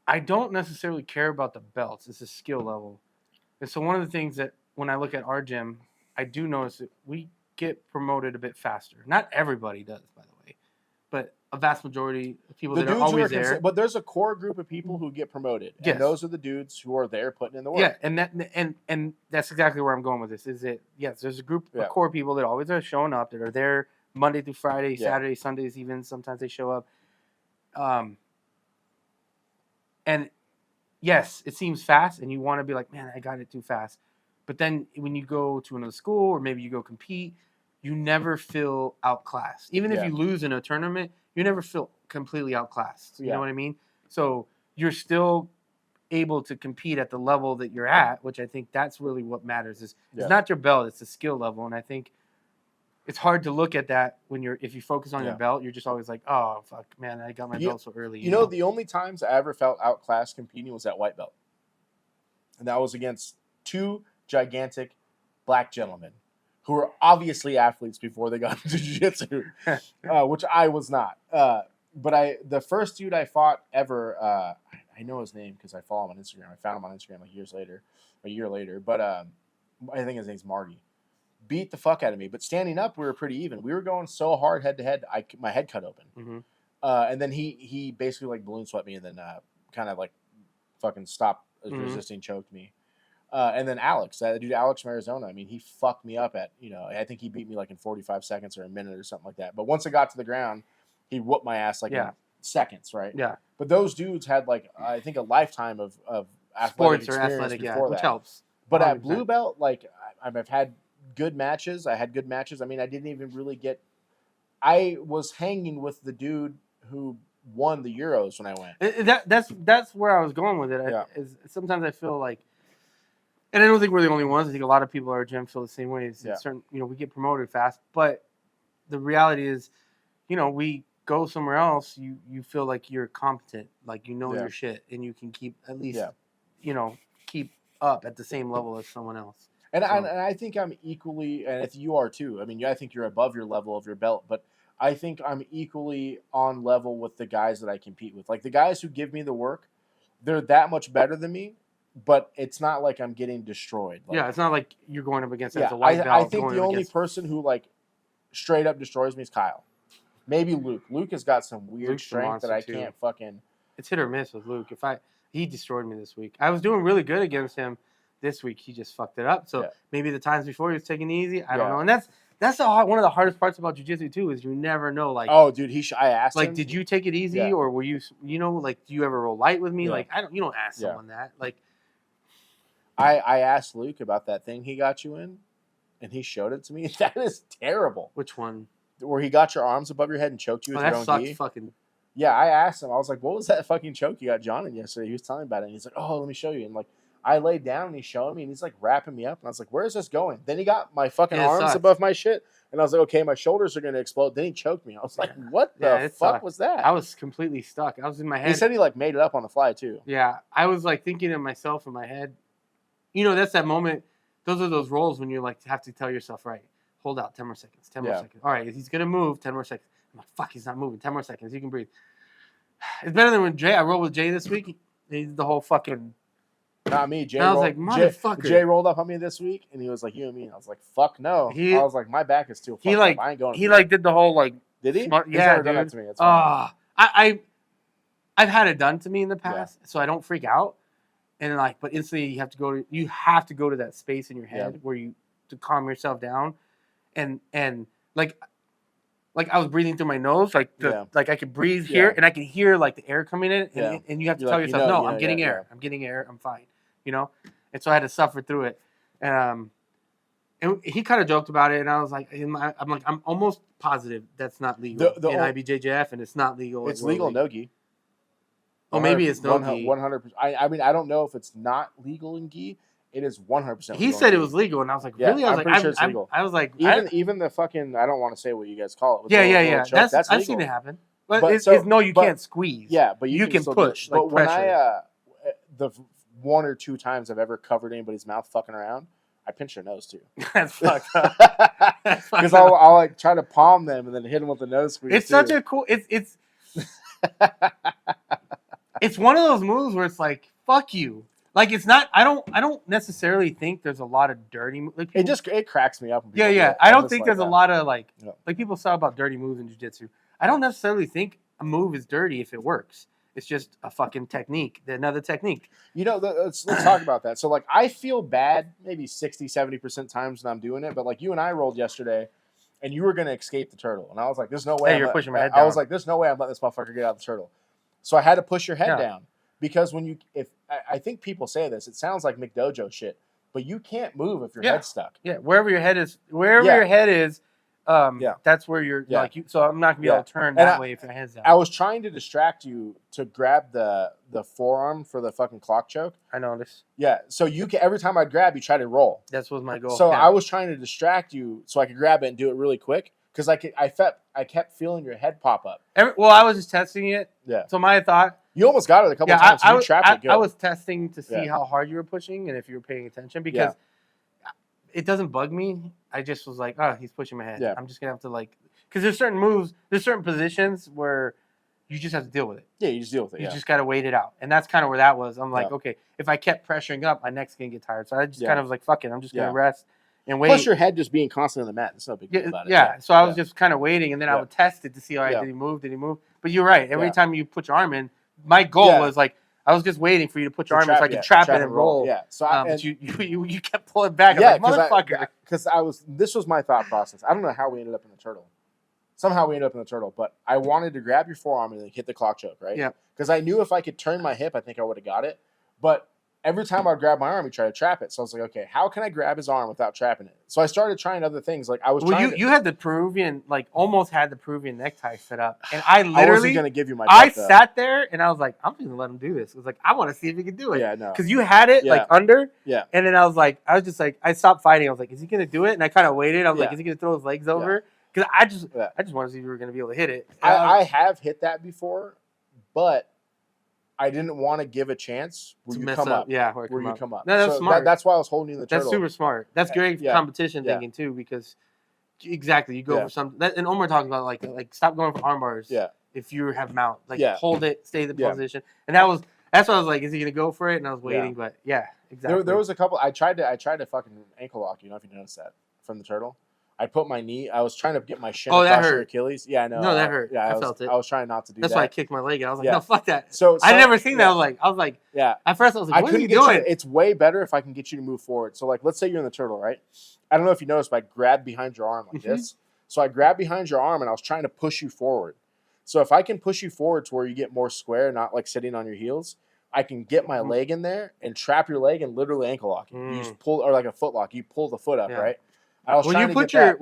I don't necessarily care about the belts. It's a skill level. And so one of the things that when I look at our gym, I do notice that we get promoted a bit faster. Not everybody does, by the way, but a vast majority of people that are always there. But there's a core group of people who get promoted. Yes. And those are the dudes who are there putting in the work. Yeah, and that's exactly where I'm going with this. Is that yes, there's a group of core people that always are showing up, that are there Monday through Friday, Saturday, Sundays even. Sometimes they show up. And yes, it seems fast, and you want to be like, man, I got it too fast. But then when you go to another school or maybe you go compete, you never feel outclassed. Even if you lose in a tournament, you never feel completely outclassed. You know what I mean? So you're still able to compete at the level that you're at, which I think that's really what matters. It's not your belt, it's the skill level. And I think it's hard to look at that when if you focus on your belt, you're just always like, oh, fuck, man, I got my belt so early. You know, the only times I ever felt outclassed competing was at white belt. And that was against 2 gigantic black gentlemen who were obviously athletes before they got into jiu-jitsu, which I was not. But the first dude I fought ever, I know his name because I follow him on Instagram. I found him on Instagram like a year later. But I think his name's Marty. Beat the fuck out of me. But standing up, we were pretty even. We were going so hard head to head, my head cut open. Mm-hmm. And then he basically like balloon swept me and then kind of like fucking stopped resisting, choked me. And then Alex, that dude Alex from Arizona, I mean, he fucked me up at, I think he beat me like in 45 seconds or a minute or something like that. But once I got to the ground, he whooped my ass like in seconds, right? Yeah. But those dudes had like, I think a lifetime of athletic sports or athletic, which helps. But 100%. At Blue Belt, like I've had good matches. I had good matches. I mean, I didn't even really I was hanging with the dude who won the Euros when I went. That's where I was going with it. Sometimes I feel like, and I don't think we're the only ones. I think a lot of people at our gym feel the same way. Certain, we get promoted fast, but the reality is, we go somewhere else. You feel like you're competent, like your shit, and you can keep at least, keep up at the same level as someone else. And I think I'm equally, and if you are too. I mean, I think you're above your level of your belt, but I think I'm equally on level with the guys that I compete with. Like the guys who give me the work, they're that much better than me. But it's not like I'm getting destroyed. Like, it's not like you're going up against as a white belt. I think the only person who like straight up destroys me is Kyle. Maybe Luke. Luke has got some weird strength that I can't fucking. It's hit or miss with Luke. He destroyed me this week. I was doing really good against him. This week he just fucked it up. So maybe the times before he was taking it easy. I don't know. And that's one of the hardest parts about jiu-jitsu too is you never know. Like, oh, dude, I asked him. Like, did you take it easy or were you like, do you ever roll light with me? Yeah. Like, you don't ask someone that. Like. I asked Luke about that thing he got you in, and he showed it to me. That is terrible. Which one? Where he got your arms above your head and choked you with your own gi? Fucking. Yeah, I asked him. I was like, "What was that fucking choke you got John in yesterday?" He was telling me about it, and he's like, "Oh, let me show you." And like, I laid down, and he showed me, and he's like wrapping me up, and I was like, "Where is this going?" Then he got my fucking arms above my shit, and I was like, "Okay, my shoulders are gonna explode." Then he choked me. I was like, "What the fuck was that?" I was completely stuck. I was in my head. He said he like made it up on the fly too. Yeah, I was like thinking to myself in my head. That's that moment. Those are those rolls when you like have to tell yourself, right, hold out 10 more seconds, 10 more seconds. All right, he's going to move 10 more seconds. I'm like, fuck, he's not moving. 10 more seconds. You can breathe. It's better than when I rolled with Jay this week. He did the whole fucking. Not me. Jay. I was like, motherfucker. Jay rolled up on me this week, and he was like, you and me. And I was like, fuck no. I was like, my back is too fucked up. I ain't going. He like did the whole like. Did he? Smart, He's never done that to me. It's I've had it done to me in the past, so I don't freak out. And like, but instantly you have to go to that space in your head where to calm yourself down, and like I was breathing through my nose, like I could breathe here and I could hear like the air coming in, and you have to tell yourself, no, I'm getting air, I'm getting air, I'm fine, And so I had to suffer through it, and he kind of joked about it, and I was like, I'm almost positive that's not legal in IBJJF, and it's not legal. It's legal in no-gi. Oh, maybe it's no gi. 100%. I mean, I don't know if it's not legal in gi. It is 100%. He said it was legal, and I was like, really? I was pretty sure it's legal. I was like, even the fucking. I don't want to say what you guys call it. Yeah. That's I've seen it happen. But you can't squeeze. Yeah, but you can push. But when the 1 or 2 times I've ever covered anybody's mouth fucking around, I pinch their nose too. That's fucked up. Because I'll like try to palm them and then hit them with the nose squeeze. It's such a cool. It's. It's one of those moves where it's like, fuck you. Like, it's not, I don't necessarily think there's a lot of dirty moves. Like, it cracks me up. Yeah. I don't think there's a lot of like people talk about dirty moves in jiu-jitsu. I don't necessarily think a move is dirty if it works. It's just a fucking technique, another technique. Let's talk about that. So, like, I feel bad maybe 60-70% times when I'm doing it, but like you and I rolled yesterday, and you were going to escape the turtle. And I was like, there's no way. Hey, you're pushing my head down. I was like, there's no way I'm letting this motherfucker get out of the turtle. So I had to push your head down because I think people say this, it sounds like McDojo shit, but you can't move if your head's stuck. Yeah, wherever your head is, that's where you're like you. So I'm not gonna be able to turn that way if your head's down. I was trying to distract you to grab the forearm for the fucking clock choke. I noticed. Yeah, so every time I'd grab, you try to roll. That was my goal. So I was trying to distract you so I could grab it and do it really quick. Because I kept feeling your head pop up. I was just testing it. Yeah. So my thought. You almost got it a couple times. You trapped it good. I was testing to see how hard you were pushing and if you were paying attention because it doesn't bug me. I just was like, oh, he's pushing my head. Yeah. I'm just gonna have to like, because there's certain moves, there's certain positions where you just have to deal with it. Yeah, you just deal with it. You just got to wait it out. And that's kind of where that was. I'm like, okay, if I kept pressuring up, my neck's going to get tired. So I just kind of was like, fuck it. I'm just going to rest and wait. Plus your head just being constant on the mat. That's no big deal about it. Yeah. So I was just kind of waiting. And then I would test it to see, all right, did he move? Did he move? But you're right. Every time you put your arm in, my goal was like, I was just waiting for you to put your arm in so I could trap it and roll. Yeah. So but you kept pulling back. I'm like, motherfucker. Because this was my thought process. I don't know how we ended up in the turtle. Somehow we ended up in the turtle, but I wanted to grab your forearm and then hit the clock choke, right? Yeah. Because I knew if I could turn my hip, I think I would have got it. But every time I'd grab my arm, he'd try to trap it. So I was like, okay, how can I grab his arm without trapping it? So I started trying other things. Like I was trying. You had the Peruvian, like almost had the Peruvian necktie set up, and I literally I wasn't gonna give you my. Sat there and I was like, I'm just gonna let him do this. I was like, I want to see if he can do it. Yeah, no. Because you had it like under. Yeah. And then I was just like, I stopped fighting. I was like, is he gonna do it? And I kind of waited. I was like, is he gonna throw his legs over? Because I just want to see if you were going to be able to hit it. I have hit that before, but I didn't want to give a chance where you come up. Yeah, where you come up. No, that's smart. That's why I was holding you in the turtle. That's super smart. That's great competition thinking too, because exactly you go for something. And Omar talking about like stop going for arm bars. Yeah. If you have mount, hold it, stay in the position, and that's why I was like, is he going to go for it? And I was waiting, but exactly. There was a couple. I tried to fucking ankle lock. You know if you noticed that from the turtle. I put my knee. I was trying to get my shin across your Achilles. Yeah, I know. No, that hurt. Yeah, I felt it. I was trying not to do that. That's why I kicked my leg. I was like, no, fuck that. So I never seen that. I was like, At first, I was like, what are you doing? It's way better if I can get you to move forward. So, like, let's say you're in the turtle, right? I don't know if you noticed, but I grabbed behind your arm like this. So I grabbed behind your arm and I was trying to push you forward. So if I can push you forward to where you get more square, not like sitting on your heels, I can get my leg in there and trap your leg and literally ankle lock you. You just pull, or like a foot lock. You pull the foot up, right? When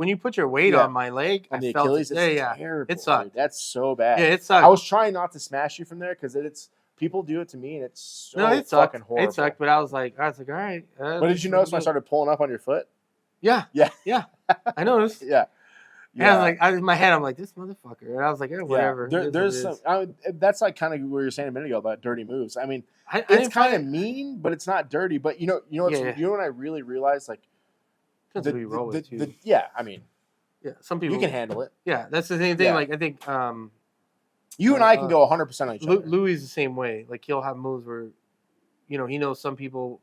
you put your weight on my leg, on the I felt Achilles, it. It's terrible. It sucked. Dude. That's so bad. Yeah, it sucked. I was trying not to smash you from there because it's people do it to me and it's so fucking horrible. It sucked, but I was like, all right. But did you notice when I started pulling up on your foot? Yeah. I noticed. Yeah. And I was like, in my head, I'm like, this motherfucker. And I was like, whatever. There's some. That's like kind of what you were saying a minute ago about dirty moves. I mean, it's kind of mean, but it's not dirty. But you know when I really realized like. I mean, some people you can handle it. Yeah, that's the same thing. Like I think you and I can go 100% on each other. Louis is the same way. Like he'll have moves where, he knows some people,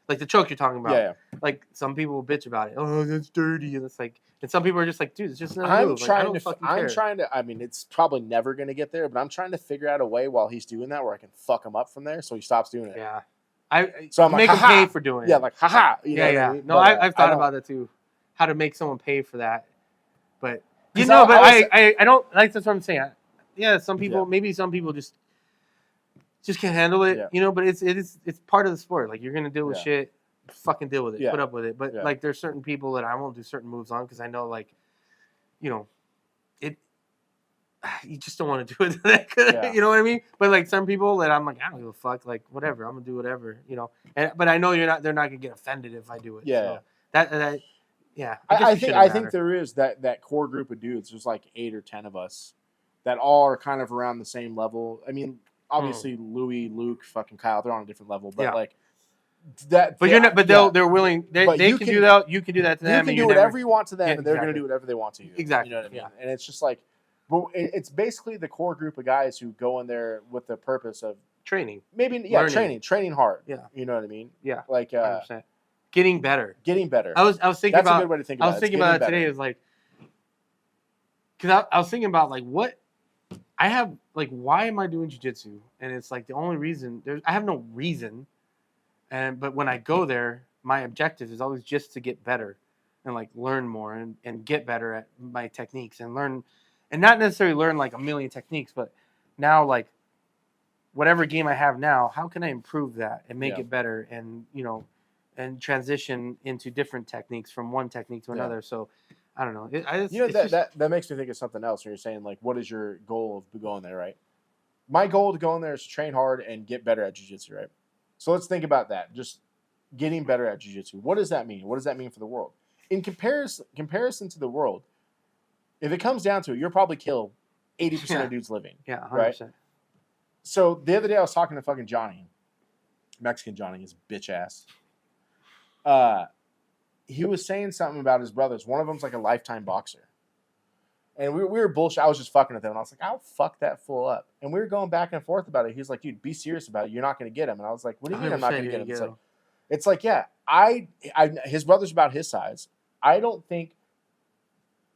like the choke you're talking about. Yeah. Like some people will bitch about it. Oh, that's dirty, and it's like, and some people are just like, dude, it's just another move. I'm trying to. I mean, it's probably never gonna get there, but I'm trying to figure out a way while he's doing that where I can fuck him up from there, so he stops doing it. Yeah. So I'm make like, him pay for doing it. Yeah, like haha. No, I've thought about that too. How to make someone pay for that, but I don't like that's what I'm saying. Some people maybe some people just can't handle it, But it's part of the sport. Like you're gonna deal with shit, fucking deal with it, put up with it. But like there's certain people that I won't do certain moves on because I know like, it. You just don't want to do it. You know what I mean? But like some people that I'm like, I don't give a fuck. Like whatever, I'm gonna do whatever. But I know they're not gonna get offended if I do it. Yeah. So I think there is that core group of dudes. There's like 8 or 10 of us that all are kind of around the same level. I mean, obviously Louis, Luke, fucking Kyle, they're on a different level. But like that. But you're not. But they're willing. They can do that. You can do that to them. You can do whatever you want to them, and they're going to do whatever they want to you. Exactly. You know what I mean? And it's just like. But it's basically the core group of guys who go in there with the purpose of training. Maybe training hard. Yeah, you know what I mean. Yeah, like 100%. Getting better. I was thinking about. That's a good way to think about it. I was thinking about it today. Is like, because I was thinking about like what I have like why am I doing jiu-jitsu? And it's like the only reason I have no reason, but when I go there, my objective is always just to get better, and like learn more and get better at my techniques and learn. And not necessarily learn like a million techniques, but now like whatever game I have now, how can I improve that and make it better and and transition into different techniques from one technique to another. So I don't know. That makes me think of something else when you're saying like, what is your goal of going there, right? My goal to go in there is to train hard and get better at jiu-jitsu, right? So let's think about that. Just getting better at jiu-jitsu. What does that mean? What does that mean for the world? In comparison to the world, if it comes down to it, you'll probably kill 80% of dudes living. Yeah, 100%. Right? So the other day I was talking to fucking Johnny, Mexican Johnny, his bitch ass. he was saying something about his brothers. One of them's like a lifetime boxer. And we were bullshit. I was just fucking with him. And I was like, I'll fuck that fool up. And we were going back and forth about it. He was like, dude, be serious about it. You're not going to get him. And I was like, what do you mean I'm not going to get him? It's like, yeah, his brother's about his size. I don't think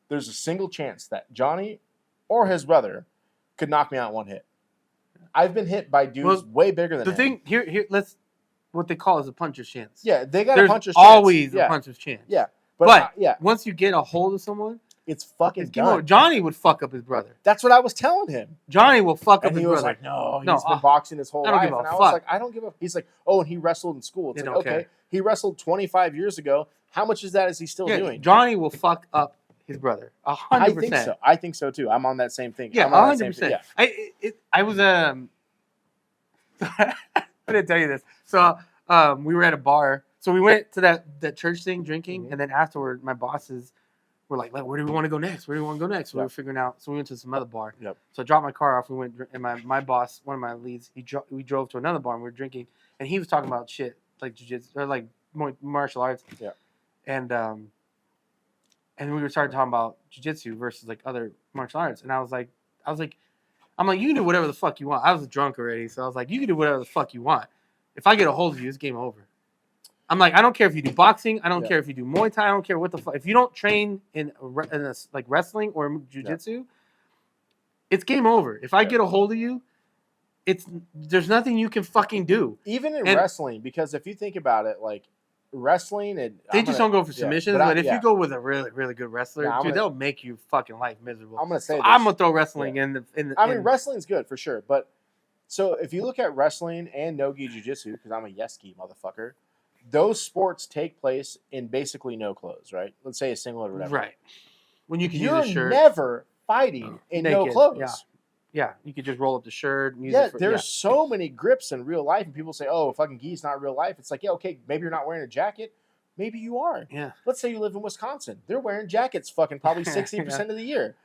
there's a single chance that Johnny or his brother could knock me out in one hit. I've been hit by dudes way bigger than the thing here. Let's what they call is a puncher's chance. Yeah, they got a puncher's chance. Always a puncher's chance. Yeah, but once you get a hold of someone, it's fucking done. Johnny would fuck up his brother. That's what I was telling him. Johnny will fuck up his brother. And he was like, no, he's been boxing his whole life. And I was like, I don't give a. He's like, oh, and he wrestled in school. It's like, okay, he wrestled 25 years ago. How much is he still doing? Johnny will fuck up his brher. 100%. I think so. I think so too. I'm on that same thing. Yeah, 100%. Yeah. I was I didn't tell you this. So we were at a bar. So we went to that church thing drinking, and then afterward, my bosses were like, where do we want to go next? Where do we want to go next? So we were figuring out. So we went to some other bar. Yep. So I dropped my car off. We went, and my boss, one of my leads, we drove to another bar and we were drinking, and he was talking about shit like jiu-jitsu or like martial arts. Yeah. And we were starting talking about jiu-jitsu versus like other martial arts, and I was like, I'm like, you can do whatever the fuck you want. I was drunk already, so I was like, you can do whatever the fuck you want. If I get a hold of you, it's game over. I'm like, I don't care if you do boxing. I don't care if you do Muay Thai. I don't care what the fuck. If you don't train in like wrestling or jiu-jitsu, it's game over. If I get a hold of you, there's nothing you can fucking do. Even in wrestling, because if you think about it, like wrestling, they just don't go for submissions. But if you go with a really, really good wrestler, they'll make you fucking life miserable. I'm gonna say, I'm gonna throw wrestling in the. I mean, wrestling's good for sure, but so if you look at wrestling and no-gi jiu-jitsu, because I'm a yes-gi motherfucker. Those sports take place in basically no clothes, right? Let's say a singlet or whatever. Right. When you can use a shirt. You're never fighting in no clothes. Yeah. You could just roll up the shirt. And use there's so many grips in real life, and people say, oh, fucking gi's not real life. It's like, yeah, okay, maybe you're not wearing a jacket. Maybe you are. Yeah. Let's say you live in Wisconsin. They're wearing jackets fucking probably 60% of the year.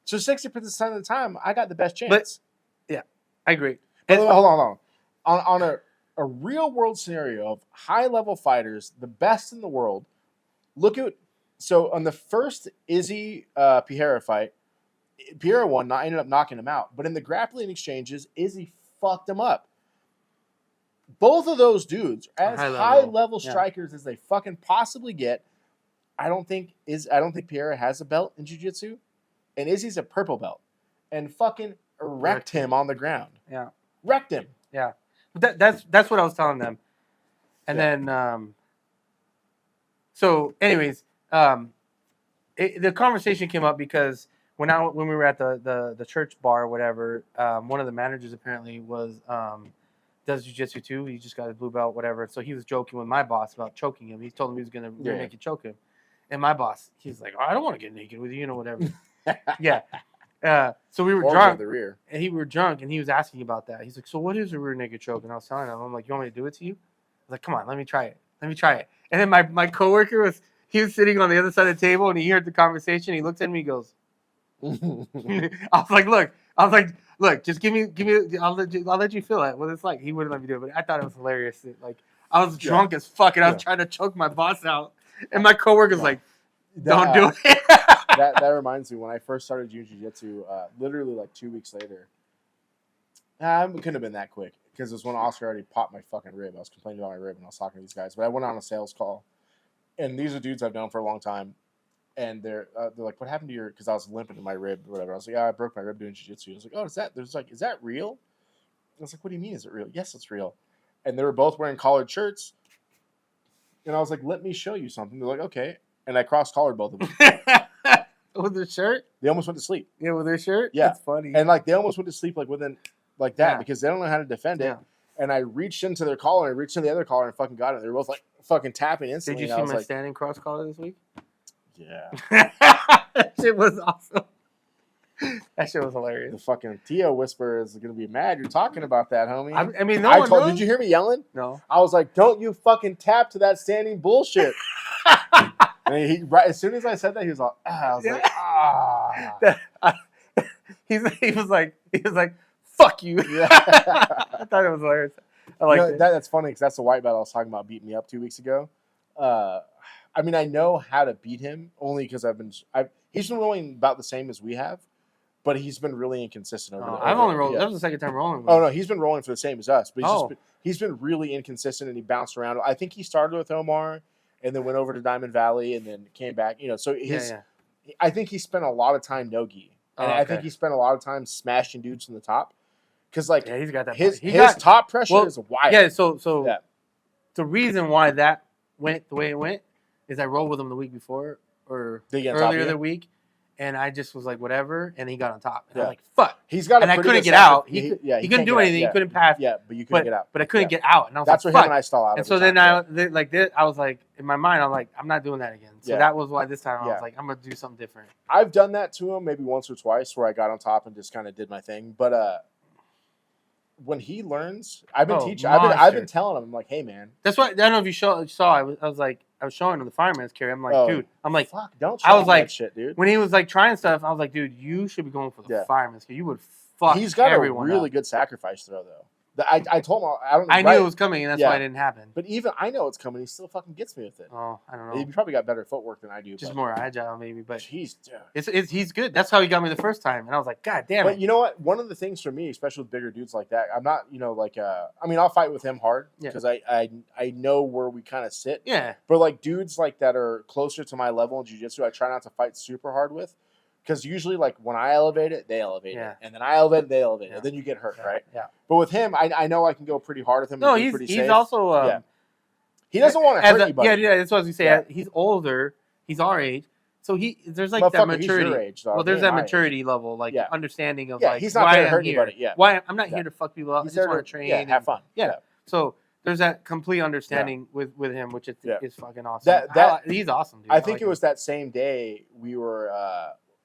So 60% of the time, I got the best chance. But, yeah, I agree. Hold on. On a real world scenario of high level fighters, the best in the world. Look at on the first Izzy Pierre fight, Pierre won, ended up knocking him out. But in the grappling exchanges, Izzy fucked him up. Both of those dudes are as high level strikers as they fucking possibly get. I don't think Pierre has a belt in jiu-jitsu, and Izzy's a purple belt, and fucking wrecked him on the ground. Yeah, wrecked him. Yeah. That's what I was telling them, and then so anyways, the conversation came up because when we were at the church bar or whatever, one of the managers apparently does jiu-jitsu too. He just got his blue belt, whatever. So he was joking with my boss about choking him. He told him he was gonna naked choke him, and my boss, he's like, oh, I don't want to get naked with you, whatever. Yeah. So we were drunk, and he was asking about that. He's like, so what is a rear naked choke? And I was telling him, I'm like, you want me to do it to you? I was like, come on, let me try it. And then my coworker was sitting on the other side of the table, and he heard the conversation. He looked at me, he goes, I was like, look, just give me, I'll let you feel it. What it's like. He wouldn't let me do it, but I thought it was hilarious. Like, I was drunk as fuck, and I was trying to choke my boss out, and my coworker's like, don't do it. That reminds me, when I first started jiu-jitsu, literally like 2 weeks later, it couldn't have been that quick, because it was when Oscar already popped my fucking rib. I was complaining about my rib, and I was talking to these guys, but I went on a sales call, and these are dudes I've known for a long time, and they're like, what happened to your, because I was limping to my rib or whatever. I was like, I broke my rib doing jiu-jitsu. I was like, oh, is that real? I was like, what do you mean, is it real? Yes, it's real. And they were both wearing collared shirts, and I was like, let me show you something. They're like, okay. And I cross-collared both of them. With their shirt? They almost went to sleep. Yeah, with their shirt? Yeah. That's funny. And like they almost went to sleep like within like that because they don't know how to defend it. And I reached into their collar and I reached into the other collar and fucking got it. They were both like fucking tapping instantly. Did you see my standing cross collar this week? Yeah. That shit was awesome. That shit was hilarious. The fucking Tio whisperer is going to be mad you're talking about that, homie. I mean, no one knows. Did you hear me yelling? No. I was like, don't you fucking tap to that standing bullshit. And as soon as I said that, he was like, I was like, he was like, fuck you. Yeah. I thought it was hilarious. I like that's funny because that's the white belt I was talking about beating me up 2 weeks ago. I mean, I know how to beat him only because he's been rolling about the same as we have, but he's been really inconsistent over. I've only rolled. That was the second time rolling. Oh no, he's been rolling for the same as us, but he's been really inconsistent and he bounced around. I think he started with Omar and then went over to Diamond Valley and then came back. So I think he spent a lot of time no-gi. And I think he spent a lot of time smashing dudes from the top. Because he's got that. His top pressure is wild. Yeah, so the reason why that went the way it went is I rolled with him the week before or earlier the week, and I just was like whatever, and he got on top. And I was like, fuck. He's got. And I couldn't get out. He couldn't do anything. He couldn't pass. Yeah, but you couldn't get out. But I couldn't get out, and I was that's like, where him and I stall out. And so then I was like, in my mind, I'm like, I'm not doing that again. So that was why this time I was like, I'm gonna do something different. I've done that to him maybe once or twice, where I got on top and just kind of did my thing. But when he learns, I've been teaching. I've been telling him, I'm like, hey man. That's why I don't know if you saw. I was showing him the fireman's carry. I'm like, dude. I'm like, fuck, don't. Show him that shit, dude. When he was like trying stuff, I was like, dude, you should be going for the fireman's carry. You would fuck. He's got everyone a really good sacrifice throw though. I told him I knew it was coming, and that's why it didn't happen. But even I know it's coming, he still fucking gets me with it. Oh, I don't know. He probably got better footwork than I do. Just more agile, maybe. But he's good. That's how he got me the first time, and I was like, God damn it. But you know what? One of the things for me, especially with bigger dudes like that, I'm not, I mean, I'll fight with him hard because I know where we kind of sit. Yeah. But like dudes like that are closer to my level in jiu-jitsu, I try not to fight super hard with. Because usually, like, when I elevate it, they elevate it. And then I elevate it, they elevate it. And then you get hurt, right? Yeah. But with him, I know I can go pretty hard with him. No, he's also... He doesn't want to hurt anybody. Yeah, that's what I was going to say. Yeah. He's older. He's our age. So there's like that maturity. He's your age, dog. Well, there's that maturity level, like understanding of like he's not why there to I'm hurt here. anybody. Yeah. Why I'm not here to fuck people up. I just want to train. Yeah, have fun. Yeah. So there's that complete understanding with him, which is fucking awesome. He's awesome, dude. I think it was that same day we were...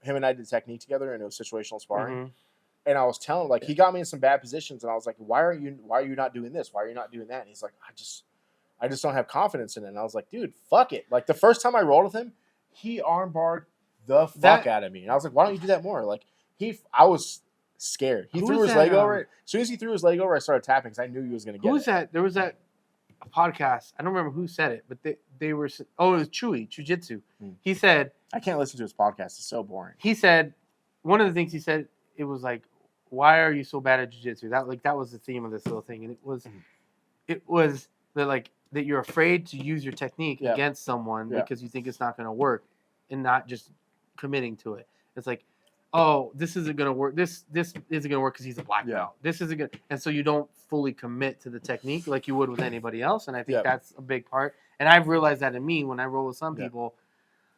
him and I did technique together, and it was situational sparring. Mm-hmm. And I was telling him, like, he got me in some bad positions, and I was like, why are you not doing this? Why are you not doing that? And he's like, I just don't have confidence in it. And I was like, dude, fuck it. Like, the first time I rolled with him, he armbarred the fuck out of me. And I was like, why don't you do that more? Like, I was scared. He threw his leg over. As soon as he threw his leg over, I started tapping because I knew he was going to get it. Who was that? There was that podcast. I don't remember who said it, but they were. Oh, it was Chewy Jiu-Jitsu. He said, I can't listen to his podcast. It's so boring. He said one of the things he said, it was like, why are you so bad at jiu-jitsu? That was the theme of this little thing, and it was that you're afraid to use your technique against someone because you think it's not going to work, and not just committing to it. It's like, oh, this isn't going to work. This isn't going to work because he's a black belt. This isn't good, and so you don't fully commit to the technique like you would with anybody else, and I think that's a big part. And I've realized that in me when I roll with some people.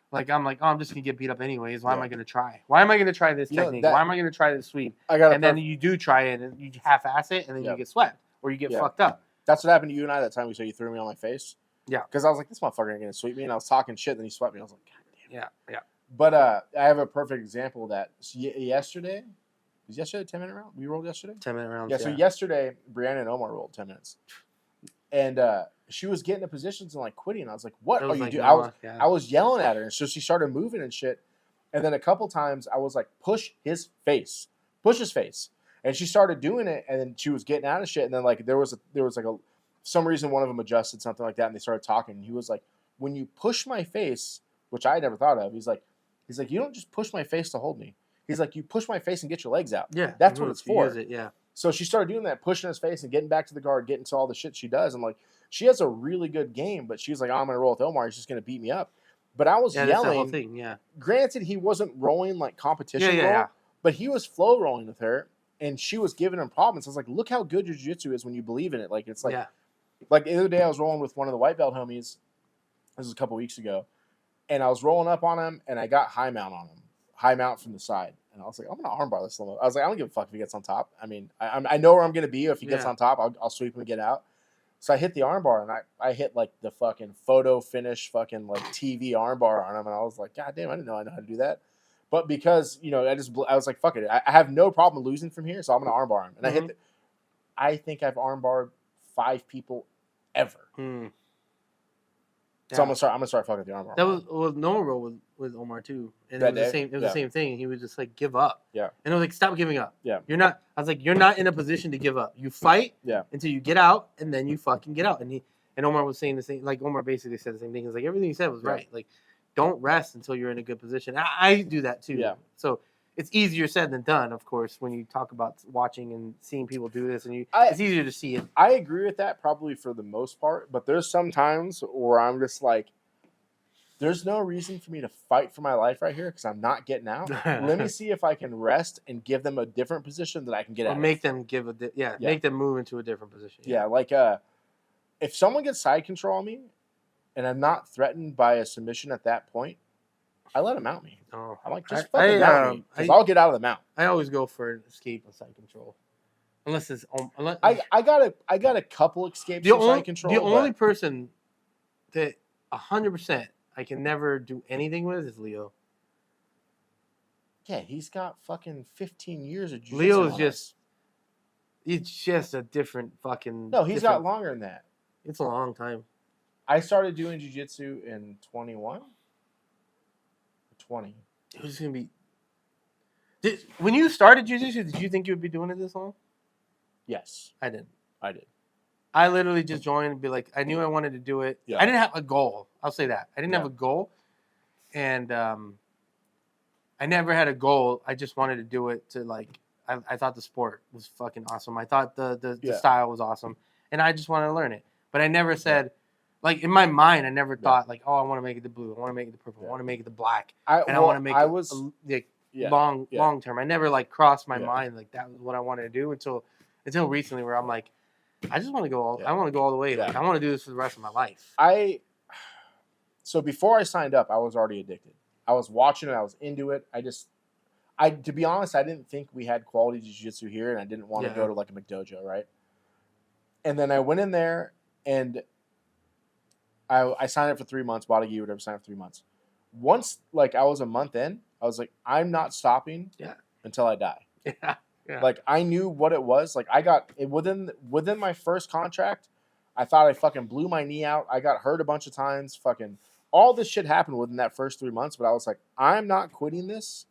Like, I'm like, oh, I'm just going to get beat up anyways. Why am I going to try? Why am I going to try this technique? Why am I going to try this sweep? And then you do try it, and you half-ass it, and then you get swept, or you get fucked up. That's what happened to you and I that time we saw you threw me on my face. Yeah. Because I was like, this motherfucker ain't going to sweep me, and I was talking shit, and then he swept me. I was like, God damn it. Yeah. But I have a perfect example of that. Yesterday, was yesterday a 10-minute round? We rolled yesterday? 10-minute rounds, yeah. So yesterday, Brianna and Omar rolled 10 minutes. And she was getting to positions and like quitting. And I was like, what are you doing? I was yelling at her. And so she started moving and shit. And then a couple times I was like, push his face. And she started doing it. And then she was getting out of shit. And then like there was like some reason one of them adjusted something like that. And they started talking. And he was like, when you push my face, which I had never thought of, he's like, you don't just push my face to hold me. He's like, you push my face and get your legs out. Yeah. That's what it's for. Use it, yeah. So she started doing that, pushing his face and getting back to the guard, getting to all the shit she does. And like, she has a really good game, but she's like, oh, I'm going to roll with Omar. He's just going to beat me up. But I was yelling. That's the whole thing, yeah. Granted, he wasn't rolling like competition roll, but he was flow rolling with her, and she was giving him problems. I was like, look how good your jiu-jitsu is when you believe in it. Like, it's like, like the other day I was rolling with one of the white belt homies. This was a couple weeks ago. And I was rolling up on him, and I got high mount on him. High mount from the side. And I was like, I'm going to armbar this little. I was like, I don't give a fuck if he gets on top. I mean, I know where I'm going to be. If he gets on top, I'll sweep him and get out. So I hit the armbar, and I hit like the fucking photo finish fucking like TV armbar on him. And I was like, God damn, I didn't know how to do that. But because, I was like, fuck it. I have no problem losing from here, so I'm going to armbar him. And I think I've armbarred 5 people ever. So I'm gonna start fucking with the armbar. That was no roll with Omar too, and it was the same. It was the same thing. And he was just like, give up. Yeah. And I was like, stop giving up. Yeah. You're not. I was like, you're not in a position to give up. You fight. Yeah. Until you get out, and then you fucking get out. And And Omar was saying the same. Like Omar basically said the same thing. He's like everything he said was right. Like, don't rest until you're in a good position. I do that too. Yeah. So it's easier said than done, of course, when you talk about watching and seeing people do this, and it's easier to see it. I agree with that probably for the most part, but there's some times where I'm just like, there's no reason for me to fight for my life right here because I'm not getting out. Let me see if I can rest and give them a different position that I can get out. Make them make them move into a different position. Yeah, like if someone gets side control on me and I'm not threatened by a submission at that point, I let them mount me. Oh, I'm like, just fucking mount me because I'll get out of the mount. I always go for an escape on side control. Unless it's I got a couple escapes on side control. The only person that 100% I can never do anything with is Leo. Yeah, he's got fucking 15 years of jiu-jitsu. Leo is it's just a different fucking... No, he's got longer than that. It's a long time. I started doing jiu-jitsu in 21. 20. It was going to be... When you started jiu-jitsu, did you think you would be doing it this long? Yes. I didn't. I did. I literally just joined and be like, I knew I wanted to do it. Yeah. I didn't have a goal. I'll say that. I didn't have a goal. And I never had a goal. I just wanted to do it to like, I thought the sport was fucking awesome. I thought the style was awesome. And I just wanted to learn it. But I never said, like in my mind, I never thought like, oh, I want to make it the blue. I want to make it the purple. I want to make it the black. I want to make it long term. I never like crossed my mind like that was what I wanted to do until recently where I'm like, I just want to go I want to go all the way. Like I want to do this for the rest of my life. So before I signed up, I was already addicted. I was watching it. I was into it. To be honest, I didn't think we had quality jiu-jitsu here, and I didn't want to go to like a McDojo, right? And then I went in there, and I signed up for 3 months, bought a gi, whatever, signed up for 3 months. Once, like, I was a month in, I was like, I'm not stopping until I die. Yeah. Like, I knew what it was. Like, I got, within my first contract, I thought I fucking blew my knee out. I got hurt a bunch of times. Fucking, all this shit happened within that first 3 months, but I was like, I'm not quitting this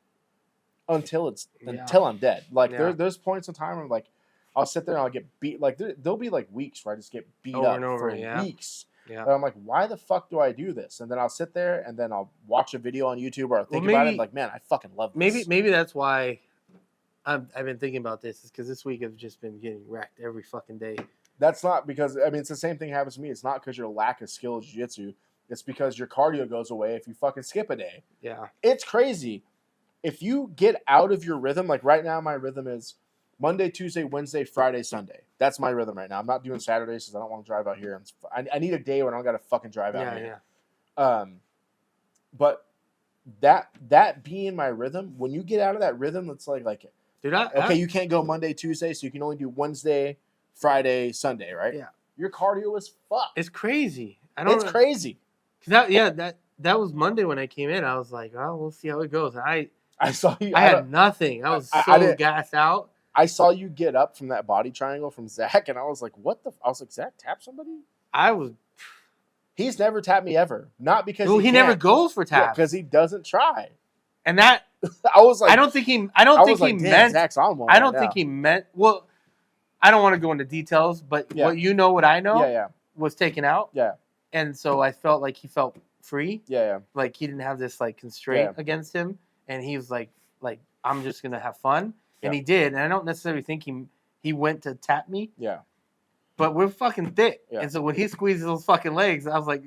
until I'm dead. Like, there's points in time where, like, I'll sit there and I'll get beat. Like, there'll be, like, weeks where I just get beat up for weeks. Yeah. And I'm like, why the fuck do I do this? And then I'll sit there and then I'll watch a video on YouTube or I'll think about it. And like, man, I fucking love this. Maybe that's why I've been thinking about this. Is because this week I've just been getting wrecked every fucking day. That's not because, I mean, it's the same thing happens to me. It's not because your lack of skill of jiu-jitsu. It's because your cardio goes away if you fucking skip a day. Yeah. It's crazy. If you get out of your rhythm, like right now my rhythm is Monday, Tuesday, Wednesday, Friday, Sunday. That's my rhythm right now. I'm not doing Saturdays because I don't want to drive out here. I need a day when I don't got to fucking drive out here. Yeah. But that being my rhythm, when you get out of that rhythm, it's like dude, you can't go Monday, Tuesday, so you can only do Wednesday, Friday, Sunday, right? Yeah. Your cardio is fucked. It's crazy. It's crazy. That was Monday when I came in. I was like, oh, we'll see how it goes. I saw you. I had nothing. I was so gassed out. I saw you get up from that body triangle from Zach, and I was like, what the? I was like, Zach, tap somebody? He's never tapped me ever. Not because he never goes for taps. Because he doesn't try. And that I was like, I don't think he meant. Zach's on one I don't think he meant. Well, I don't want to go into details, but what I know was taken out. Yeah. And so I felt like he felt free. Yeah. Like he didn't have this like constraint against him, and he was like I'm just gonna have fun. And he did, and I don't necessarily think he went to tap me. Yeah. But we're fucking thick. Yeah. And so when he squeezes those fucking legs, I was like,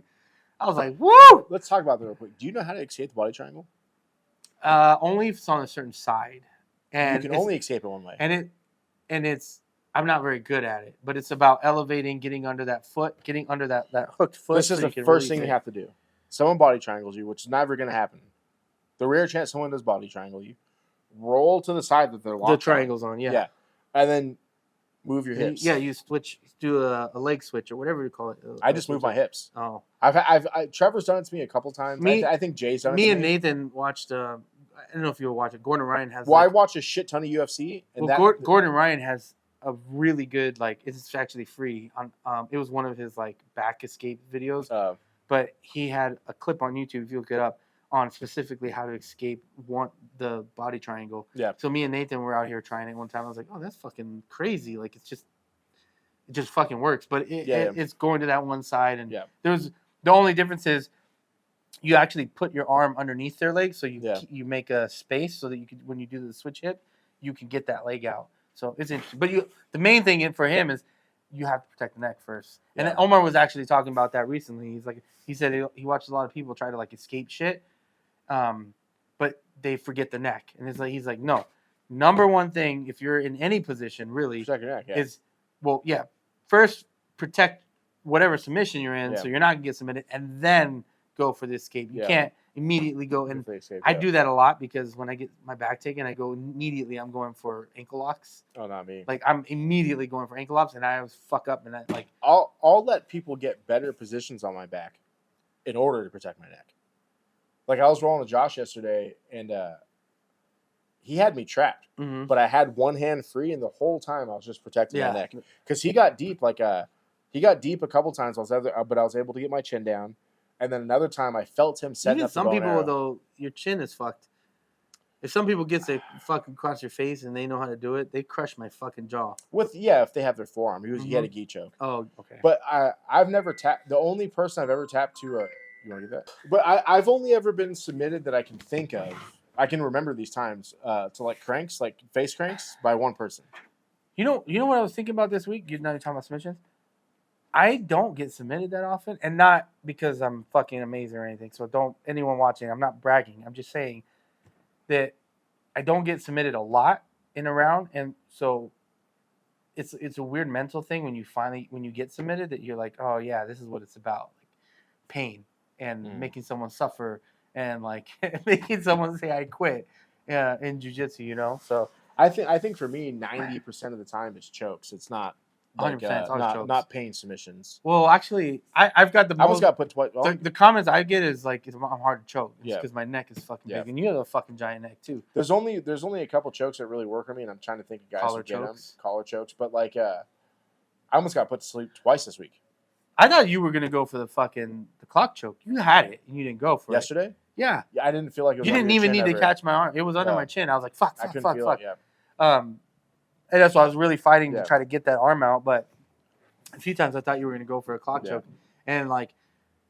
woo! Let's talk about that real quick. Do you know how to escape the body triangle? Only if it's on a certain side. And you can only escape it one way. And it's I'm not very good at it, but it's about elevating, getting under that foot, getting under that hooked foot. This is the first thing you have to do. Someone body triangles you, which is never going to happen. The rare chance someone does body triangle you, roll to the side that they're locked. The triangle's on, yeah. And then move your hips. Yeah, you do a leg switch or whatever you call it. I just move my hips. Oh. Trevor's done it to me a couple times. I think Jay's done it to me. Me and Nathan watched, I don't know if you'll watch it. Gordon Ryan has. Well, I watch a shit ton of UFC. And Gordon Ryan has a really good, it's actually free. It was one of his, back escape videos. But he had a clip on YouTube, if you look it up, on specifically how to escape the body triangle. Yeah. So me and Nathan were out here trying it one time. I was like, oh, that's fucking crazy. Like, it's it just fucking works. But it's going to that one side, and yeah. The only difference is you actually put your arm underneath their leg, so you make a space so that you can, when you do the switch hip, you can get that leg out. So it's interesting. But the main thing for him is you have to protect the neck first. And Omar was actually talking about that recently. He said he watched a lot of people try to like escape shit, but they forget the neck. And he's like, no, number one thing if you're in any position really protect your neck, is first protect whatever submission you're in, so you're not gonna get submitted, and then go for the escape. You can't immediately go. And I do that a lot because when I get my back taken, I go immediately. I'm going for ankle locks. Oh, not me. Like I'm immediately going for ankle locks, and I always fuck up. And I'll let people get better positions on my back in order to protect my neck. Like I was rolling with Josh yesterday, and he had me trapped, but I had one hand free, and the whole time I was just protecting my neck because he got deep. He got deep a couple times, but I was able to get my chin down. And then another time, I felt him setting up the bow and arrow. Some people, though, your chin is fucked. If some people get to fucking cross your face and they know how to do it, they crush my fucking jaw. If they have their forearm. He had a gi choke. Oh, okay. But I've never tapped. The only person I've ever tapped to, you want to get that? But I've only ever been submitted that I can think of. I can remember these times to like cranks, like face cranks, by one person. You know what I was thinking about this week? Now you're talking about submissions. I don't get submitted that often, and not because I'm fucking amazing or anything. So don't anyone watching. I'm not bragging. I'm just saying that I don't get submitted a lot in a round, and so it's a weird mental thing when you get submitted that you're like, oh yeah, this is what it's about, like pain and making someone suffer and like making someone say I quit in jiu-jitsu, you know. So I think for me, 90% of the time it's chokes. It's not. Like, not pain submissions. Well, actually, I've got the most. I almost got put twice. Well, the comments I get is like, I'm hard to choke. It's because my neck is fucking big, and you have a fucking giant neck too. There's only a couple chokes that really work on me, and I'm trying to think of guys who get them. Collar chokes, but like, I almost got put to sleep twice this week. I thought you were gonna go for the clock choke. You had it, and you didn't go for it. Yesterday? Yeah. I didn't feel like it was. You didn't even need to catch my arm. It was under my chin. I was like, fuck. And that's why I was really fighting to try to get that arm out, but a few times I thought you were gonna go for a clock choke, and like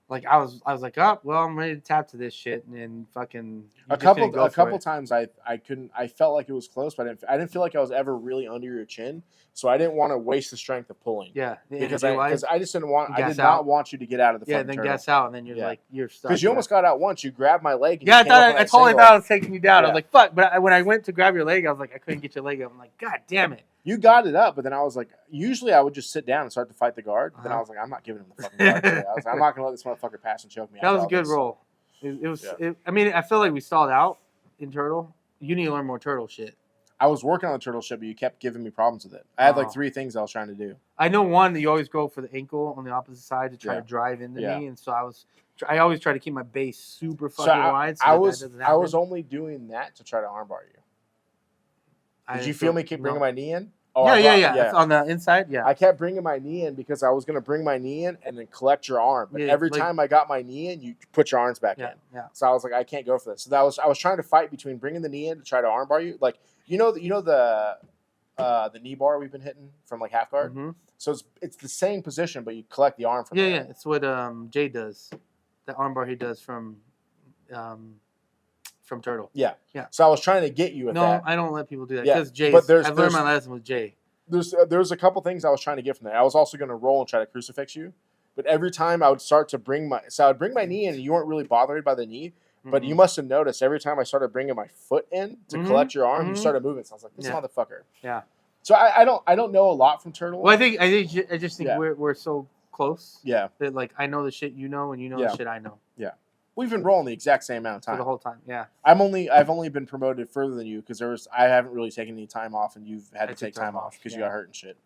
I was like, oh well, I'm ready to tap to this shit, and fucking a couple times I couldn't. I felt like it was close, but I didn't feel like I was ever really under your chin, so I didn't want to waste the strength of pulling. Yeah, because I just didn't want. I did not want you to get out of the. Yeah, then turtle. Gas out, and then you're stuck. Because you almost got out once. You grabbed my leg. And I totally thought I was taking you down. I was like, fuck. But when I went to grab your leg, I was like, I couldn't get your leg up. I'm like, god damn it. You got it up, but then I was like, usually I would just sit down and start to fight the guard. But then I was like, I'm not giving him the fucking guard today. I was like, I'm not going to let this motherfucker pass and choke me out. That was a good roll. It was. I mean, I feel like we stalled out in turtle. You need to learn more turtle shit. I was working on the turtle shit, but you kept giving me problems with it. I had like 3 things I was trying to do. I know one that you always go for the ankle on the opposite side to try to drive into me, and so I always try to keep my base super fucking wide. So I was only doing that to try to armbar you. Did you feel me keep bringing my knee in? Oh, yeah. On the inside, yeah. I kept bringing my knee in because I was going to bring my knee in and then collect your arm. But every time I got my knee in, you put your arms back in. Yeah. So I was like, I can't go for this. So I was trying to fight between bringing the knee in to try to armbar you. Like, you know the knee bar we've been hitting from like half guard? Mm-hmm. So it's the same position, but you collect the arm from there. Yeah. It's what Jay does. The armbar he does from turtle. Yeah. So I was trying to get you with that. No, I don't let people do that because Jay. I've learned my lesson with Jay. There's a couple things I was trying to get from there. I was also going to roll and try to crucifix you, but every time I would start to bring my knee in, and you weren't really bothered by the knee, but you must have noticed every time I started bringing my foot in to collect your arm, you started moving. So I was like, this motherfucker. Yeah. So I don't know a lot from turtle. Well, I just think we're so close. Yeah. That like I know the shit you know, and you know the shit I know. Yeah. We've been rolling the exact same amount of time. For the whole time, yeah. I've only been promoted further than you because I haven't really taken any time off, and you've had to take time off because you got hurt and shit.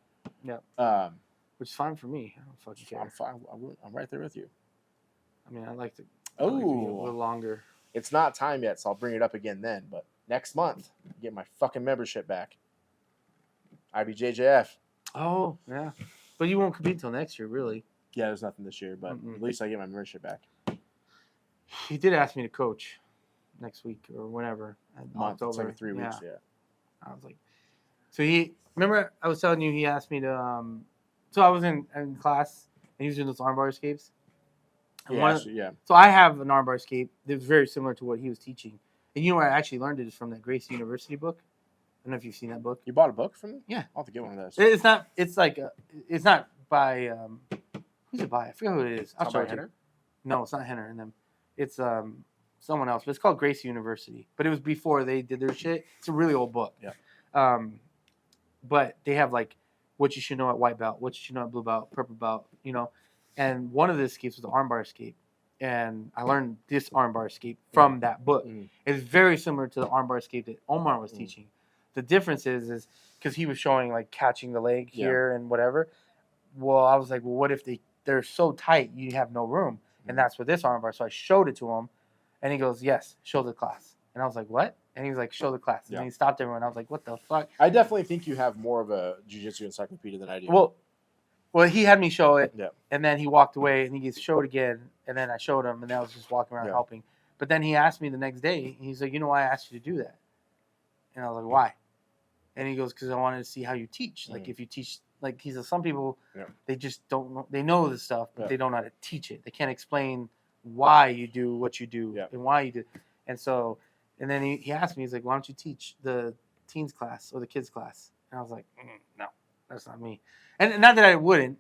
Yeah. Which is fine for me. I don't fucking care. I'm fine. I'm right there with you. I mean, I'd like to be a little longer. It's not time yet, so I'll bring it up again then. But next month, get my fucking membership back. IBJJF. Oh yeah, but you won't compete till next year, really. Yeah, there's nothing this year, but at least I get my membership back. He did ask me to coach next week or whenever. Month, it's every 3 weeks, yeah. I was like, so remember I was telling you he asked me to So I was in class, and he was doing those armbar escapes. Yeah. So I have an armbar escape that was very similar to what he was teaching. And you know where I actually learned it is from that Grace University book. I don't know if you've seen that book. You bought a book from them? Yeah. I'll have to get one of those. It's not. It's like it's not by who's it by? I forget who it is. I'll show it to you. No, it's not Henner and them. It's someone else, but it's called Grace University. But it was before they did their shit. It's a really old book. Yeah. But they have like what you should know at white belt, what you should know at blue belt, purple belt, you know. And one of the escapes was the armbar escape. And I learned this armbar escape from that book. It's very similar to the armbar escape that Omar was teaching. The difference is because he was showing like catching the leg here and whatever. Well, I was like, well, what if they're so tight you have no room? And that's for this armbar. So I showed it to him, and he goes, yes, show the class. And I was like, what? And he was like, show the class. And then he stopped everyone. I was like, what the fuck? I definitely think you have more of a jiu-jitsu encyclopedia than I do. Well, he had me show it, and then he walked away, and he showed again, and then I showed him, and then I was just walking around helping. But then he asked me the next day, and he's like, you know why I asked you to do that? And I was like, why? And he goes, because I wanted to see how you teach. Like, if you teach, like, he says, some people, they just don't know. They know the stuff, but they don't know how to teach it. They can't explain why you do what you do and why you do. And so, and then he asked me, he's like, why don't you teach the teens class or the kids class? And I was like, no, that's not me. And not that I wouldn't.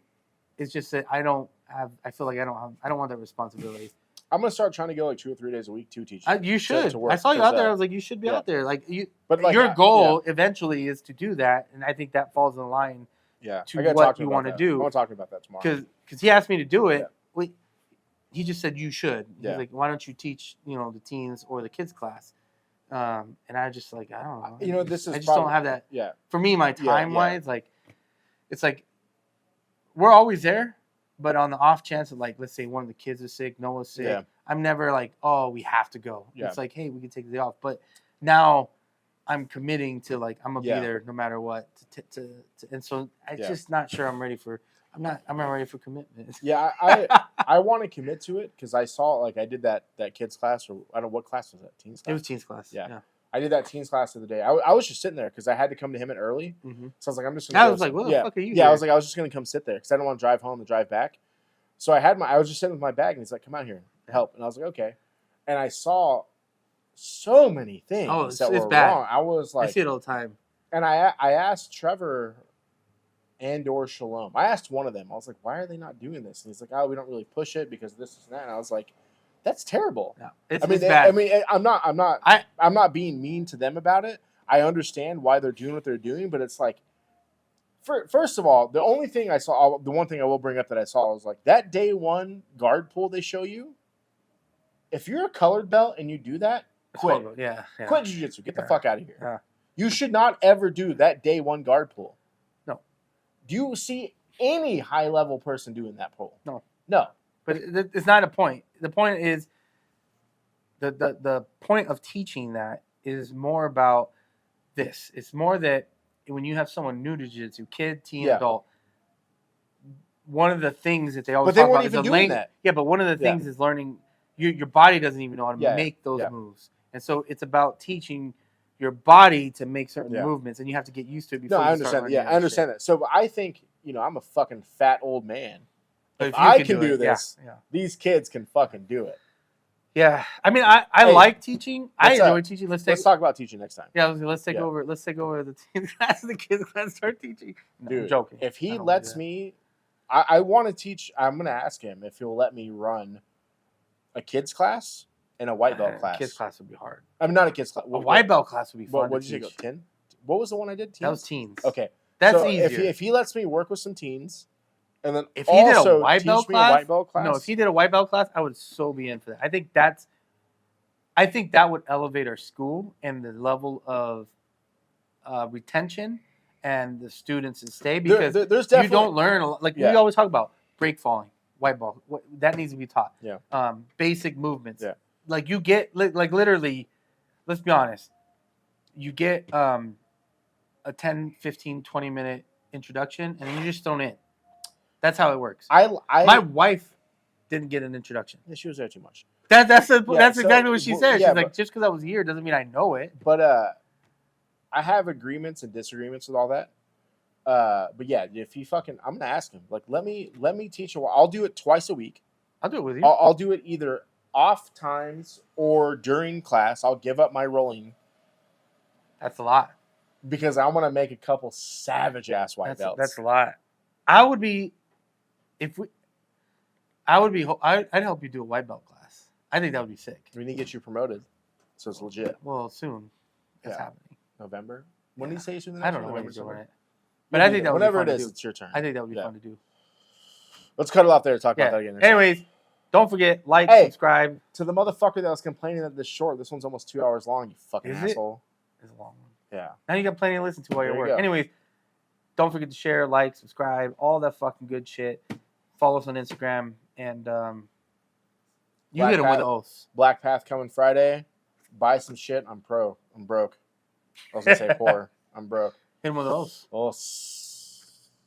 It's just that I don't have. I feel like I don't want that responsibility. I'm gonna start trying to go like 2 or 3 days a week to teach. You should. To work, I saw you out there. I was like, you should be out there. Like you. But like, your goal eventually is to do that, and I think that falls in line. To what you want to do. I want to talk about that tomorrow. Because he asked me to do it. Yeah. He just said you should. He's like, why don't you teach the teens or the kids class? And I just like I don't know. You know, this is. I just don't have that. Yeah. For me, my time wise, like. It's like we're always there, but on the off chance of like, let's say one of the kids is sick, Noah's sick, I'm never like, oh, we have to go. Yeah. It's like, hey, we can take the day off. But now I'm committing to like I'm gonna be there no matter what. And so I'm just not sure I'm ready for. I'm not ready for commitment. Yeah, I want to commit to it because I saw like I did that kids class or I don't know what class was that, teens class. It was teens class. Yeah. I did that teens class the other day. I was just sitting there because I had to come to him early. So I was like, I'm just going to. I was like, what the fuck are you? Yeah, I was like, I was just going to come sit there because I don't want to drive home and drive back. So I was just sitting with my bag and he's like, come out here and help. And I was like, okay. And I saw so many things that were wrong. I was like, I see it all the time. And I asked Trevor and/or Shalom. I asked one of them. I was like, why are they not doing this? And he's like, oh, we don't really push it because this and that. And I was like, that's terrible. Yeah, it's bad. I mean, I'm not being mean to them about it. I understand why they're doing what they're doing, but it's like, first of all, the one thing I will bring up that I saw was like that day one guard pull they show you. If you're a colored belt and you do that, quit. Quit jiu-jitsu. Get the fuck out of here. Yeah. You should not ever do that day one guard pull. No. Do you see any high level person doing that pull? No. But it's not a point. The point is the point of teaching that is more about this. It's more that when you have someone new to jiu-jitsu, kid, teen, adult, one of the things that they always talk about is the length. Yeah, but one of the things is learning. Your body doesn't even know how to make those moves, and so it's about teaching your body to make certain movements, and you have to get used to it before. No, I understand. I understand that. So I think I'm a fucking fat old man. If I can do this, these kids can fucking do it. Yeah, I mean, I like teaching. I enjoy teaching. Let's talk about teaching next time. Yeah, let's take over the teen class and the kids class. Start teaching. No, dude, I'm joking. If he lets me, I want to teach. I'm gonna ask him if he'll let me run a kids class and a white belt class. Kids class would be hard. I mean, not a kids class. A white belt class would be fun. What did you say? 10? What was the one I did? Teens? That was teens. Okay, that's easier. If he lets me work with some teens. And then if he did a white belt class, no, if he did a white belt class, I would so be in for that. I think that would elevate our school and the level of retention and the students that stay because you don't learn a lot. Like we always talk about break falling, white ball. That needs to be taught. Yeah. Basic movements. Yeah. Like you get like literally, let's be honest, you get a 10, 15, 20 minute introduction and then you just thrown in. That's how it works. My wife didn't get an introduction. Yeah, she was there too much. That's exactly what she said. She's like, just because I was here doesn't mean I know it. But I have agreements and disagreements with all that. But yeah, if he fucking, I'm gonna ask him. Like, let me teach you. I'll do it twice a week. I'll do it with you. I'll do it either off times or during class. I'll give up my rolling. That's a lot. Because I want to make a couple savage ass white belts. That's a lot. I'd help you do a white belt class. I think that would be sick. We need to get you promoted, so it's legit. Well, soon. It's happening. November. When do you say soon? I don't know when you're doing it. But I think that would be fun whenever it is, to do. it's your turn. I think that would be fun to do. Let's cut it off there and talk about that again. Anyways, don't forget, like, subscribe. To the motherfucker that was complaining that this short, this one's almost 2 hours long, you fucking asshole. It's a long one. Yeah. Now you got plenty to listen to while you're at work. Anyways, don't forget to share, like, subscribe, all that fucking good shit. Follow us on Instagram, and you hit them with oaths. Black Path coming Friday. Buy some shit. I'm broke. I was going to say poor. I'm broke. Hit them with oaths. Oaths.